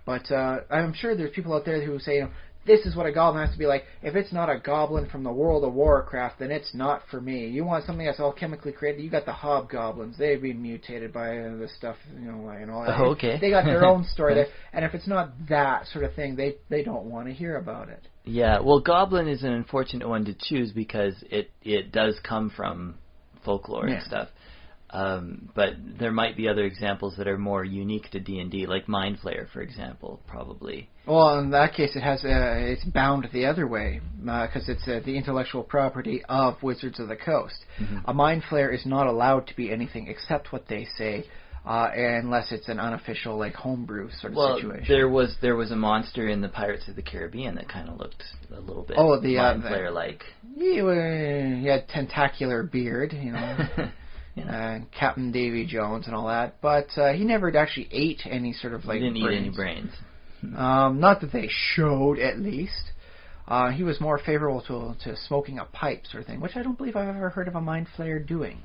But I'm sure there's people out there who say, this is what a goblin has to be like. If it's not a goblin from the World of Warcraft, then it's not for me. You want something that's all chemically created. You got the hobgoblins. They've been mutated by this stuff, and all that. Oh, okay. They got their own story there. And if it's not that sort of thing, they don't want to hear about it. Yeah, well, goblin is an unfortunate one to choose because it does come from folklore and stuff. But there might be other examples that are more unique to D&D, like Mind Flayer, for example, probably. Well, in that case, it's bound the other way because it's the intellectual property of Wizards of the Coast. Mm-hmm. A Mind Flayer is not allowed to be anything except what they say. Unless it's an unofficial, like, homebrew sort of situation. There was a monster in the Pirates of the Caribbean that kind of looked a little bit Mind Flayer-like. He had tentacular beard, Captain Davy Jones and all that, but he never actually ate any sort of like. He didn't brains. eat any brains. Not that they showed, at least. He was more favorable to smoking a pipe sort of thing, which I don't believe I've ever heard of a Mind Flayer doing.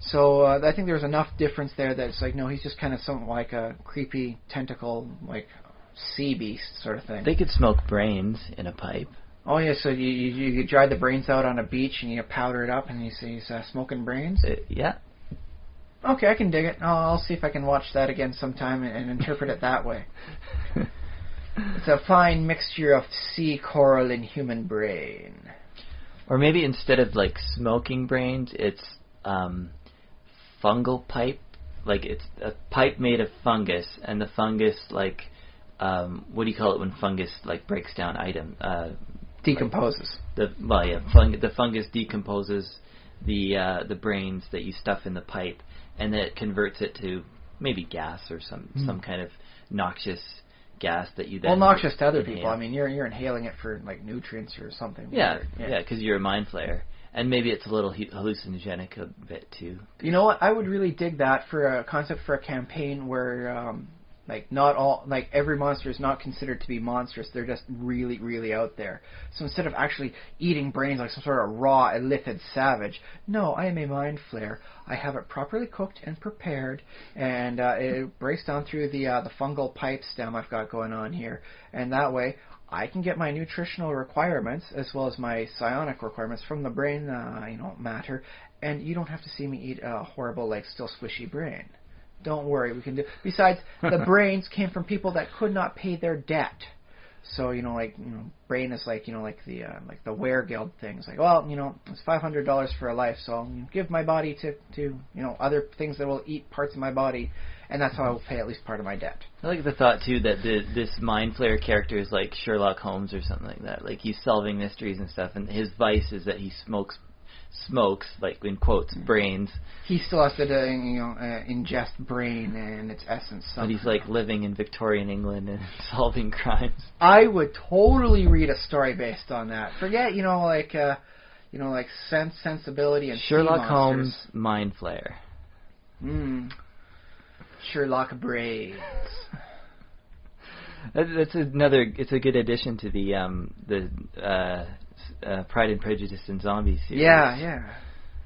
So I think there's enough difference there that it's like, no, he's just kind of something like a creepy tentacle, like sea beast sort of thing. They could smoke brains in a pipe. Oh yeah, so you dry the brains out on a beach and you powder it up and you see he's smoking brains? Yeah. Okay, I can dig it. I'll see if I can watch that again sometime and interpret it that way. It's a fine mixture of sea coral and human brain. Or maybe instead of like smoking brains, it's fungal pipe. Like it's a pipe made of fungus, and the fungus what do you call it when fungus like breaks down decomposes. The fungus decomposes the brains that you stuff in the pipe, and then it converts it to maybe gas or some kind of noxious gas that you then. Well, noxious to other people. I mean, you're inhaling it for like nutrients or something. Yeah, because you're a Mind Flayer. And maybe it's a little hallucinogenic a bit, too. You know what? I would really dig that for a concept for a campaign where Like not all, like every monster is not considered to be monstrous. They're just really, really out there. So instead of actually eating brains like some sort of raw, illithid savage, no, I am a mind flayer. I have it properly cooked and prepared, and it breaks down through the fungal pipe stem I've got going on here, and that way I can get my nutritional requirements as well as my psionic requirements from the brain, matter, and you don't have to see me eat a horrible, like, still squishy brain. Don't worry, we can do. Besides, the brains came from people that could not pay their debt. So brain is like the Ware Guild things. Like, well, it's $500 for a life, so I'll give my body to other things that will eat parts of my body, and that's how I will pay at least part of my debt. I like the thought too that this mind flayer character is like Sherlock Holmes or something like that. Like he's solving mysteries and stuff, and his vice is that he smokes, like in quotes, brains. He still has to ingest brain and its essence somehow. But he's like living in Victorian England and solving crimes. I would totally read a story based on that. Forget sensibility and Sherlock Holmes mind flayer. Sherlock brains. It's a good addition to the Pride and Prejudice and Zombies series. Yeah.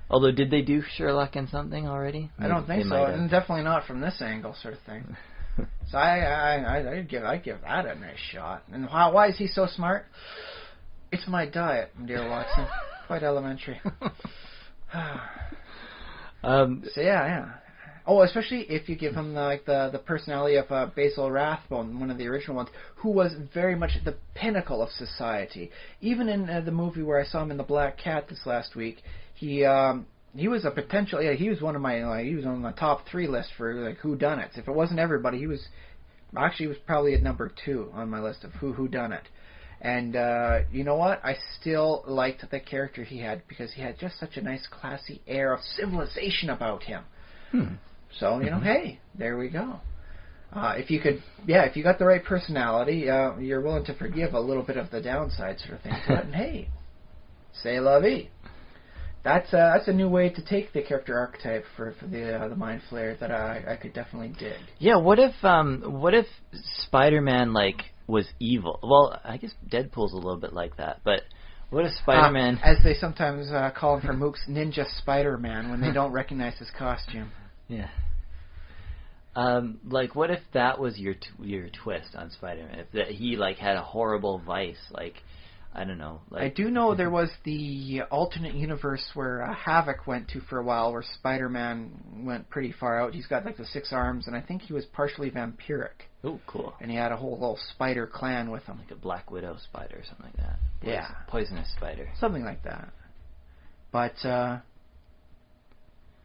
Although, did they do Sherlock and something already? I don't think so, and definitely not from this angle, sort of thing. So I'd give that a nice shot. And why is he so smart? It's my diet, dear Watson. Quite elementary. So yeah. Oh, especially if you give him the personality of Basil Rathbone, one of the original ones, who was very much the pinnacle of society. Even in the movie where I saw him in The Black Cat this last week, he was a potential. Yeah, he was one of my. He was on the top 3 list for whodunits. If it wasn't everybody, he was probably at number 2 on my list of whodunit. And you know what? I still liked the character he had because he had just such a nice, classy air of civilization about him. So, hey, there we go. If you got the right personality, you're willing to forgive a little bit of the downside sort of thing to it, and hey, c'est la vie. That's a new way to take the character archetype for the Mind Flayer that I could definitely dig. Yeah, what if Spider-Man was evil? Well, I guess Deadpool's a little bit like that, but what if Spider-Man, as they sometimes call him for Mook's, Ninja Spider-Man when they don't recognize his costume. Yeah. What if that was your twist on Spider-Man? If that he had a horrible vice, I don't know. I do know there was the alternate universe where Havoc went to for a while, where Spider-Man went pretty far out. He's got the 6 arms, and I think he was partially vampiric. Oh, cool. And he had a whole little spider clan with him. Like a Black Widow spider or something like that. Yeah. Poisonous spider. Something like that. But,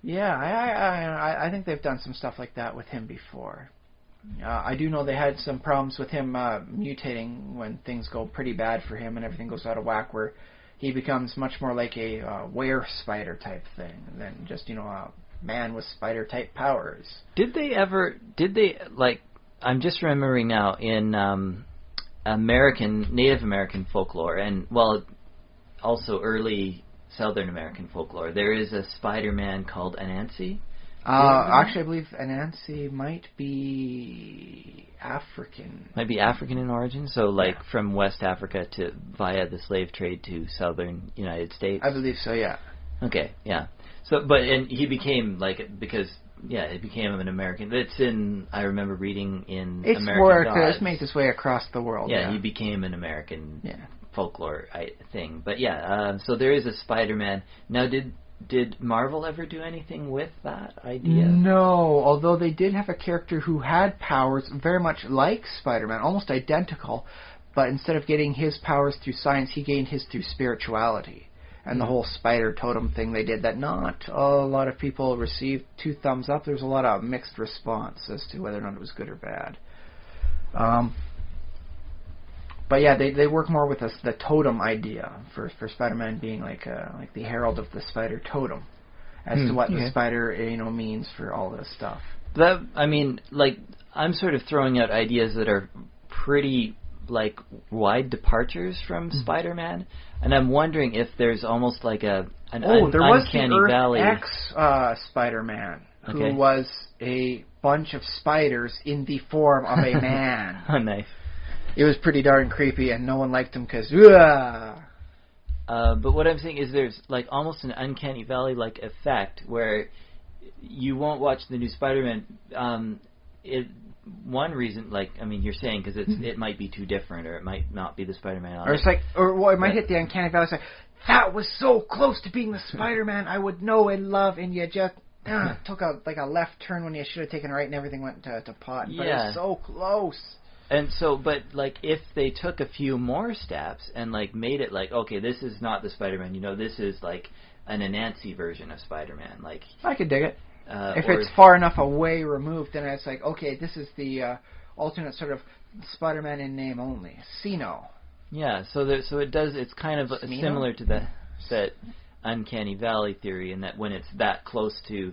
yeah, I think they've done some stuff like that with him before. I do know they had some problems with him mutating when things go pretty bad for him and everything goes out of whack, where he becomes much more like a were spider type thing than just a man with spider type powers. I'm just remembering now in Native American folklore, and also early Southern American folklore, there is a Spider-Man called Anansi. Actually, I believe Anansi might be African. Might be African in origin, so from West Africa via the slave trade to Southern United States. I believe so, yeah. Okay, yeah. So, and he became he became an American. I remember reading in American Gods. It's made its way across the world. Yeah, he became an American folklore thing. But so there is a Spider-Man. Now, did Marvel ever do anything with that idea? No, although they did have a character who had powers very much like Spider-Man, almost identical, but instead of getting his powers through science, he gained his through spirituality. And the whole spider totem thing they did, that not a lot of people received 2 thumbs up. There's a lot of mixed response as to whether or not it was good or bad. But yeah, they work more with the totem idea for Spider-Man being like the herald of the spider totem, as to what the spider means for all this stuff. That I'm sort of throwing out ideas that are pretty wide departures from Spider-Man, and I'm wondering if there's almost there was uncanny the Earth valley. X Spider-Man, who was a bunch of spiders in the form of a man. Oh, nice. It was pretty darn creepy, and no one liked him because... But what I'm saying is there's like almost an Uncanny Valley-like effect where you won't watch the new Spider-Man. One reason, like, I mean, you're saying because it might be too different, or it might not be the Spider-Man. Or it's like, it might hit the Uncanny Valley. It's like, that was so close to being the Spider-Man I would know and love, and you just took a left turn when you should have taken a right, and everything went to pot. But it was so close. And so, but like, if they took a few more steps and like made it like, okay, this is not the Spider-Man. You know, this is like an Anansi version of Spider-Man. Like, I could dig it. If it's far enough away removed, then it's like, okay, this is the alternate sort of Spider-Man in name only. Sino. Yeah, so it does. It's kind of similar to that Uncanny Valley theory, in that when it's that close to,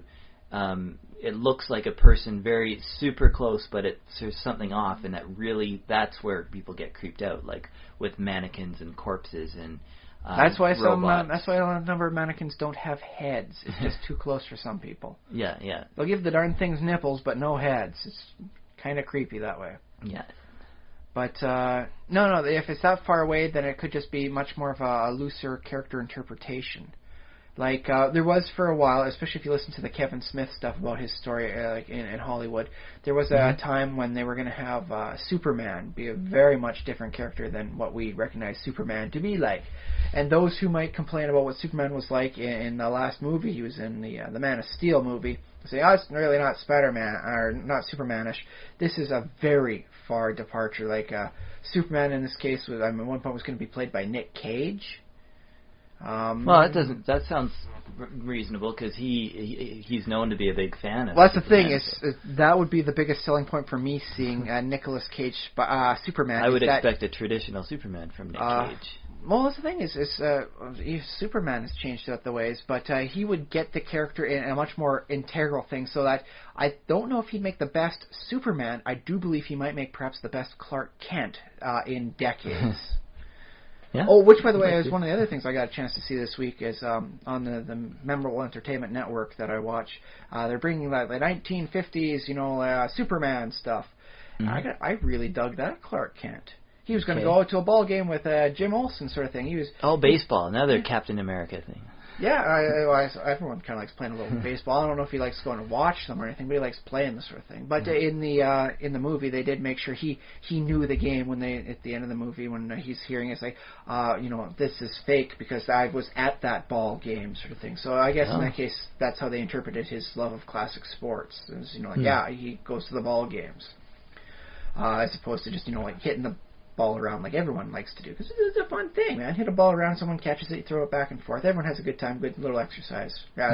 it looks like a person very super close, but there's something off, and that's where people get creeped out, like with mannequins and corpses and. That's why a number of mannequins don't have heads. It's just too close for some people. Yeah. They'll give the darn things nipples, but no heads. It's kind of creepy that way. Yeah. But no. If it's that far away, then it could just be much more of a looser character interpretation. Like, there was for a while, especially if you listen to the Kevin Smith stuff about his story in Hollywood, there was a time when they were going to have Superman be a very much different character than what we recognize Superman to be like. And those who might complain about what Superman was like in the last movie he was in, the Man of Steel movie, say, it's really not Spider-Man, or not Superman-ish. This is a very far departure. Like, Superman in this case, at one point was going to be played by Nick Cage. Well, that sounds reasonable, because he's known to be a big fan of. Well, that's Superman, the thing is that would be the biggest selling point for me seeing Nicolas Cage Superman. I would expect a traditional Superman from Nick Cage. Well, that's the thing is Superman has changed throughout the ways, but he would get the character in a much more integral thing. So that I don't know if he'd make the best Superman. I do believe he might make perhaps the best Clark Kent in decades. Yeah. Oh, which, by the way, is one of the other things I got a chance to see this week is on the Memorable Entertainment Network that I watch. They're bringing the 1950s, Superman stuff. Mm-hmm. I really dug that Clark Kent. He was going to go to a ball game with Jim Olsen sort of thing. He was baseball, another Captain America thing. Yeah, everyone kind of likes playing a little baseball. I don't know if he likes going to watch them or anything, but he likes playing this sort of thing. But in the movie, they did make sure he knew the game when at the end of the movie when he's hearing it say, this is fake because I was at that ball game sort of thing. So I guess in that case, that's how they interpreted his love of classic sports. It was, he goes to the ball games as opposed to just hitting the ball around like everyone likes to do, because it's a fun thing, man. Hit a ball around, someone catches it, you throw it back and forth. Everyone has a good time, good little exercise. But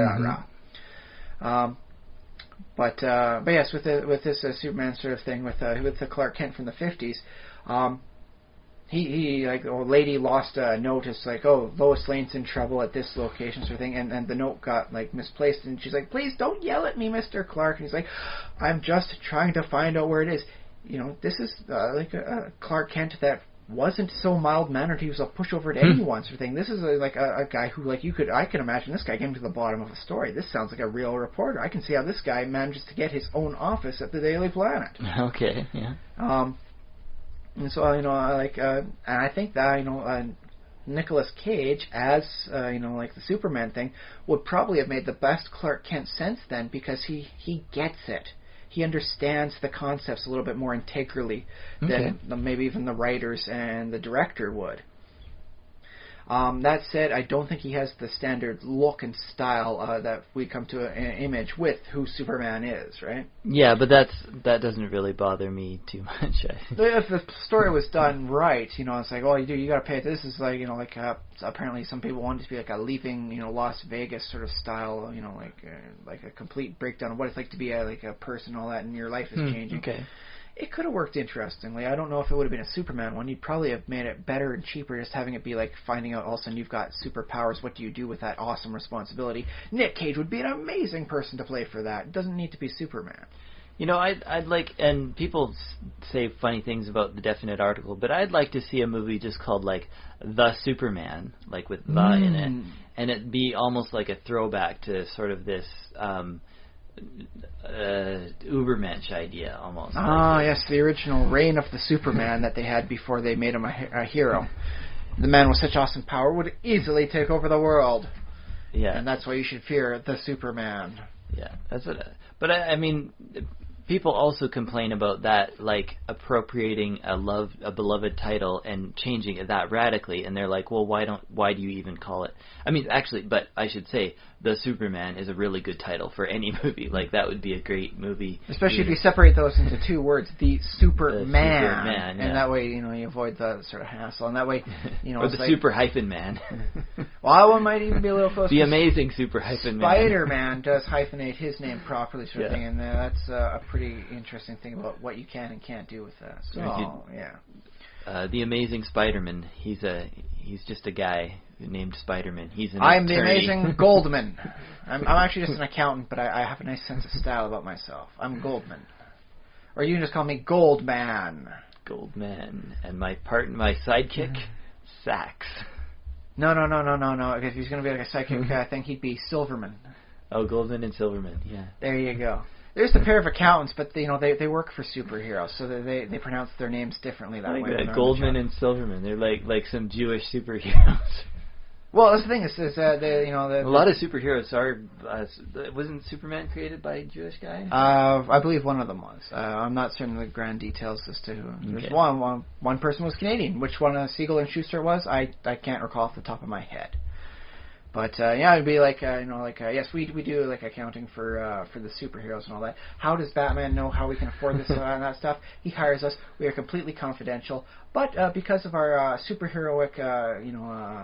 yes, with this Superman sort of thing, with the Clark Kent from the 50s, he like, a lady lost a note. It's like, Lois Lane's in trouble at this location sort of thing, and the note got like misplaced, and she's like, please don't yell at me, Mr. Clark. And he's like, I'm just trying to find out where it is. This is like a Clark Kent that wasn't so mild-mannered he was a pushover to anyone sort of thing. This is like a guy who, like, I can imagine this guy getting to the bottom of a story. This sounds like a real reporter. I can see how this guy manages to get his own office at the Daily Planet. Okay, yeah. And so, and I think that, Nicolas Cage as, like the Superman thing, would probably have made the best Clark Kent since then, because he gets it. He understands the concepts a little bit more integrally than maybe even the writers and the director would. That said, I don't think he has the standard look and style that we come to an image with who Superman is, right? Yeah, but that doesn't really bother me too much. If the story was done right, it's like, you got to pay. This is like, apparently some people want it to be like a Leaving, Las Vegas sort of style, like a complete breakdown of what it's like to be a person, all that, and your life is changing. Okay. It could have worked interestingly. I don't know if it would have been a Superman one. You'd probably have made it better and cheaper just having it be like finding out all of a sudden you've got superpowers. What do you do with that awesome responsibility? Nick Cage would be an amazing person to play for that. It doesn't need to be Superman. I'd like, and people say funny things about the definite article, but I'd like to see a movie just called like The Superman, like with the in it, and it be almost like a throwback to sort of this Ubermensch idea almost. Yes, the original reign of the Superman that they had before they made him a hero. The man with such awesome power would easily take over the world. Yeah, and that's why you should fear the Superman. Yeah, that's what. But I mean, people also complain about that, like appropriating a beloved title and changing it that radically, and they're like, well, why do you even call it? I mean, actually, but I should say, The Superman is a really good title for any movie. Like, that would be a great movie. Especially if you separate those into two words, the Superman. Superman, and that way, you avoid the sort of hassle. And that way, or the super hyphen man. Well, that one might even be a little closer. The amazing super hyphen man. Spider-Man does hyphenate his name properly, sort of thing, and that's a pretty interesting thing about what you can and can't do with that. So, the amazing Spider-Man. He's just a guy named Spider-Man. He's an I'm attorney. the amazing Goldman. I'm actually just an accountant, but I have a nice sense of style about myself. I'm Goldman. Or you can just call me Goldman. Goldman. And my sidekick, Sax. No. If he's going to be like a sidekick, I think he'd be Silverman. Oh, Goldman and Silverman, yeah. There you go. There's the pair of accountants, but they work for superheroes, so they pronounce their names differently that way. Goldman and Silverman, they're like some Jewish superheroes. Well, that's the thing is a lot of superheroes are. Wasn't Superman created by a Jewish guy? I believe one of them was. I'm not certain of the grand details as to who. There's one person was Canadian. Which one Siegel and Schuster was, I can't recall off the top of my head. But it'd be like yes, we do like accounting for the superheroes and all that. How does Batman know how we can afford this and that stuff? He hires us. We are completely confidential. But because of our superheroic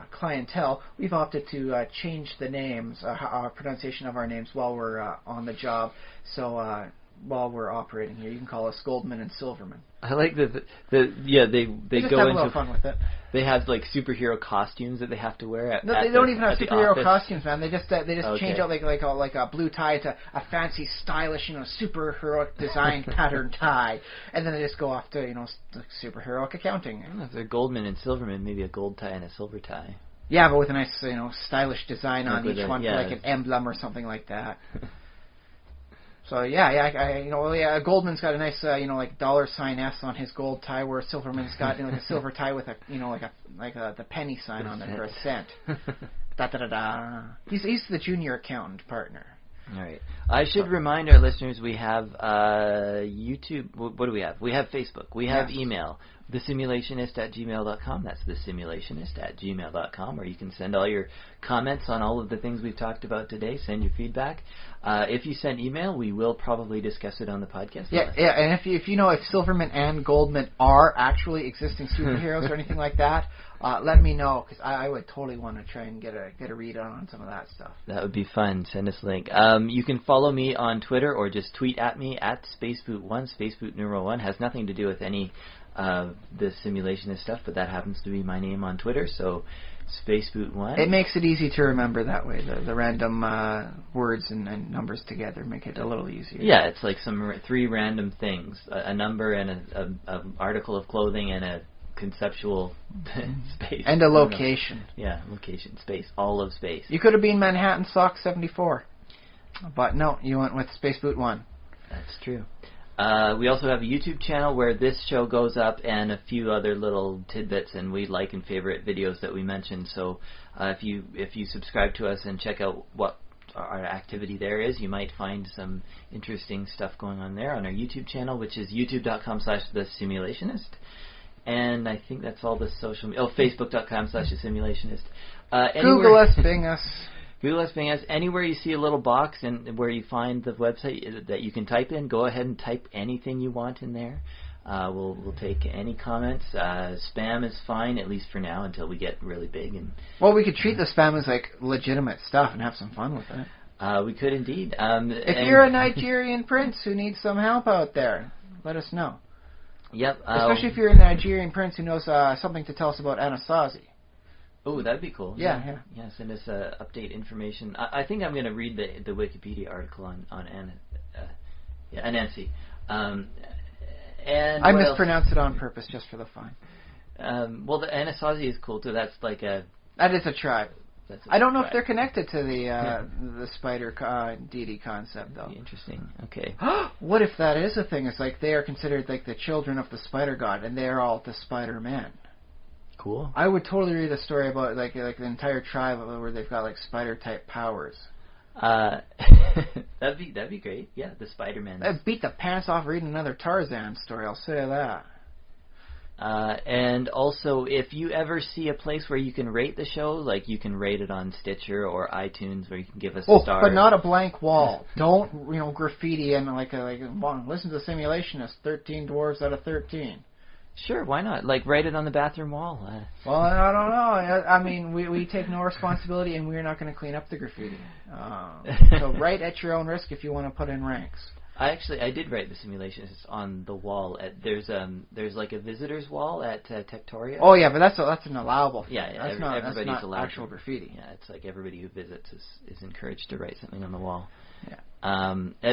clientele, we've opted to change the names, our pronunciation of our names while we're on the job. So while we're operating here, you can call us Goldman and Silverman. I like they just go have into a little fun with it. They have like superhero costumes that they have to wear. They don't even have superhero costumes, man. They just change out like a blue tie to a fancy, stylish, superheroic designed pattern tie, and then they just go off to superheroic accounting. I don't know if they're Goldman and Silverman, maybe a gold tie and a silver tie. Yeah, but with a nice stylish design on each one, for like an emblem or something like that. So Goldman's got a nice like $S on his gold tie, where Silverman's got like a silver tie with a the penny sign on there for a cent. He's the junior accountant partner. All right. I should remind our listeners we have YouTube. What do we have? We have Facebook. We have email. thesimulationist@gmail.com. That's thesimulationist@gmail.com, or you can send all your comments on all of the things we've talked about today. Send your feedback. If you send email, we will probably discuss it on the podcast. Yeah, and if you know if Silverman and Goldman are actually existing superheroes or anything like that, let me know, because I would totally want to try and get a read on some of that stuff. That would be fun. Send us a link. You can follow me on Twitter or just tweet at me at SpaceBoot1. SpaceBoot numeral 1 has nothing to do with any the Simulationist stuff, but that happens to be my name on Twitter, so SpaceBoot1. It makes it easy to remember that way. The random words and numbers together make it a little easier. Yeah, it's like three random things: a number and an article of clothing and a conceptual space. And a location. Yeah, location, space, all of space. You could have been Manhattan Sock 74, but no, you went with SpaceBoot1. That's true. We also have a YouTube channel where this show goes up and a few other little tidbits and we like and favorite videos that we mentioned. So if you subscribe to us and check out what our activity there is, you might find some interesting stuff going on there on our YouTube channel, which is youtube.com/thesimulationist. And I think that's all the social media. Oh, facebook.com/thesimulationist. Google us, Bing us. Google us, Bing us. Anywhere you see a little box and where you find the website that you can type in, go ahead and type anything you want in there. We'll take any comments. Spam is fine, at least for now, until we get really big. Well, we could treat the spam as like legitimate stuff and have some fun with it. We could indeed. If you're a Nigerian prince who needs some help out there, let us know. Yep. Especially if you're a Nigerian prince who knows something to tell us about Anasazi. Oh, that'd be cool. Yeah. Send us update information. I think I'm going to read the Wikipedia article on Anansi. And I mispronounced it on purpose just for the fun. Well, the Anasazi is cool too. That's like that is a tribe. I don't know if they're connected to the spider deity concept, though. Interesting. Okay. What if that is a thing? It's like they are considered like the children of the spider god, and they are all the Spider-Men. Cool. I would totally read a story about like the entire tribe where they've got like spider-type powers. That'd be great. Yeah, the Spider-Man. That'd beat the pants off reading another Tarzan story. I'll say that. And also, if you ever see a place where you can rate the show, like you can rate it on Stitcher or iTunes, where you can give us a star. But not a blank wall. Don't graffiti and listen to the Simulationist. 13 dwarves out of 13. Sure, why not? Like, write it on the bathroom wall. Well, I don't know. I mean, we take no responsibility, and we're not going to clean up the graffiti. So write at your own risk if you want to put in ranks. I did write the Simulationists on the wall. There's like a visitor's wall at Tectoria. Oh yeah, but that's an allowable thing. Yeah, that's not allowed actual graffiti. Yeah, it's like everybody who visits is encouraged to write something on the wall. Yeah.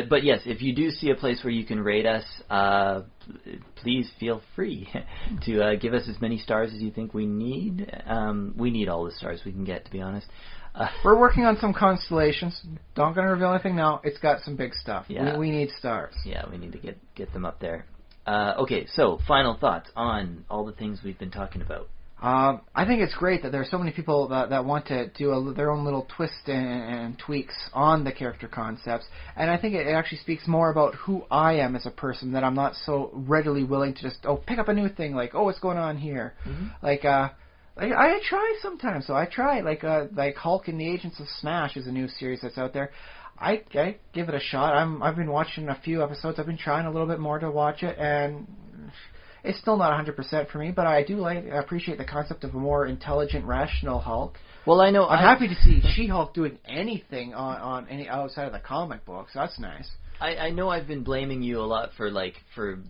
But yes, if you do see a place where you can rate us, please feel free to give us as many stars as you think we need. We need all the stars we can get, to be honest. We're working on some constellations. Don't gonna reveal anything now. It's got some big stuff. Yeah. We need stars. Yeah, we need to get them up there. Okay, so final thoughts on all the things we've been talking about. I think it's great that there are so many people that want to do their own little twist and tweaks on the character concepts, and I think it actually speaks more about who I am as a person, that I'm not so readily willing to just pick up a new thing, like what's going on here, like I try sometimes. So I try like Hulk and the Agents of Smash is a new series that's out there. I give it a shot. I've been watching a few episodes. I've been trying a little bit more to watch it, and it's still not 100% for me, but I do appreciate the concept of a more intelligent, rational Hulk. Well, I know I'm happy to see She-Hulk doing anything on any outside of the comic books. That's nice. I know I've been blaming you a lot for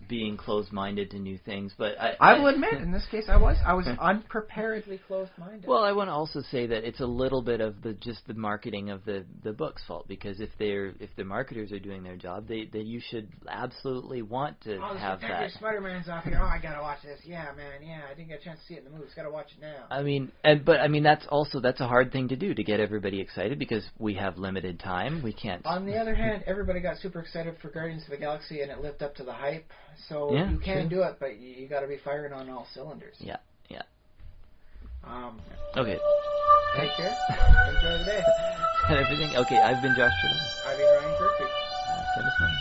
being closed-minded to new things, but I will admit, in this case, I was unpreparedly closed-minded. Well, I want to also say that it's a little bit of the marketing of the book's fault, because if the marketers are doing their job, then you should absolutely want to have that. Spider-Man's off here. Oh, I gotta watch this. Yeah, man. Yeah, I didn't get a chance to see it in the movies. Gotta watch it now. I mean, that's a hard thing to do, to get everybody excited, because we have limited time. We can't. On the other hand, everybody got super excited for Guardians of the Galaxy, and it lived up to the hype. So you can do it, but you got to be firing on all cylinders. Yeah. Okay. Take care. Enjoy the day. Everything. Okay, I've been Josh Trillin. I've been Ryan Kirkby. Send us money.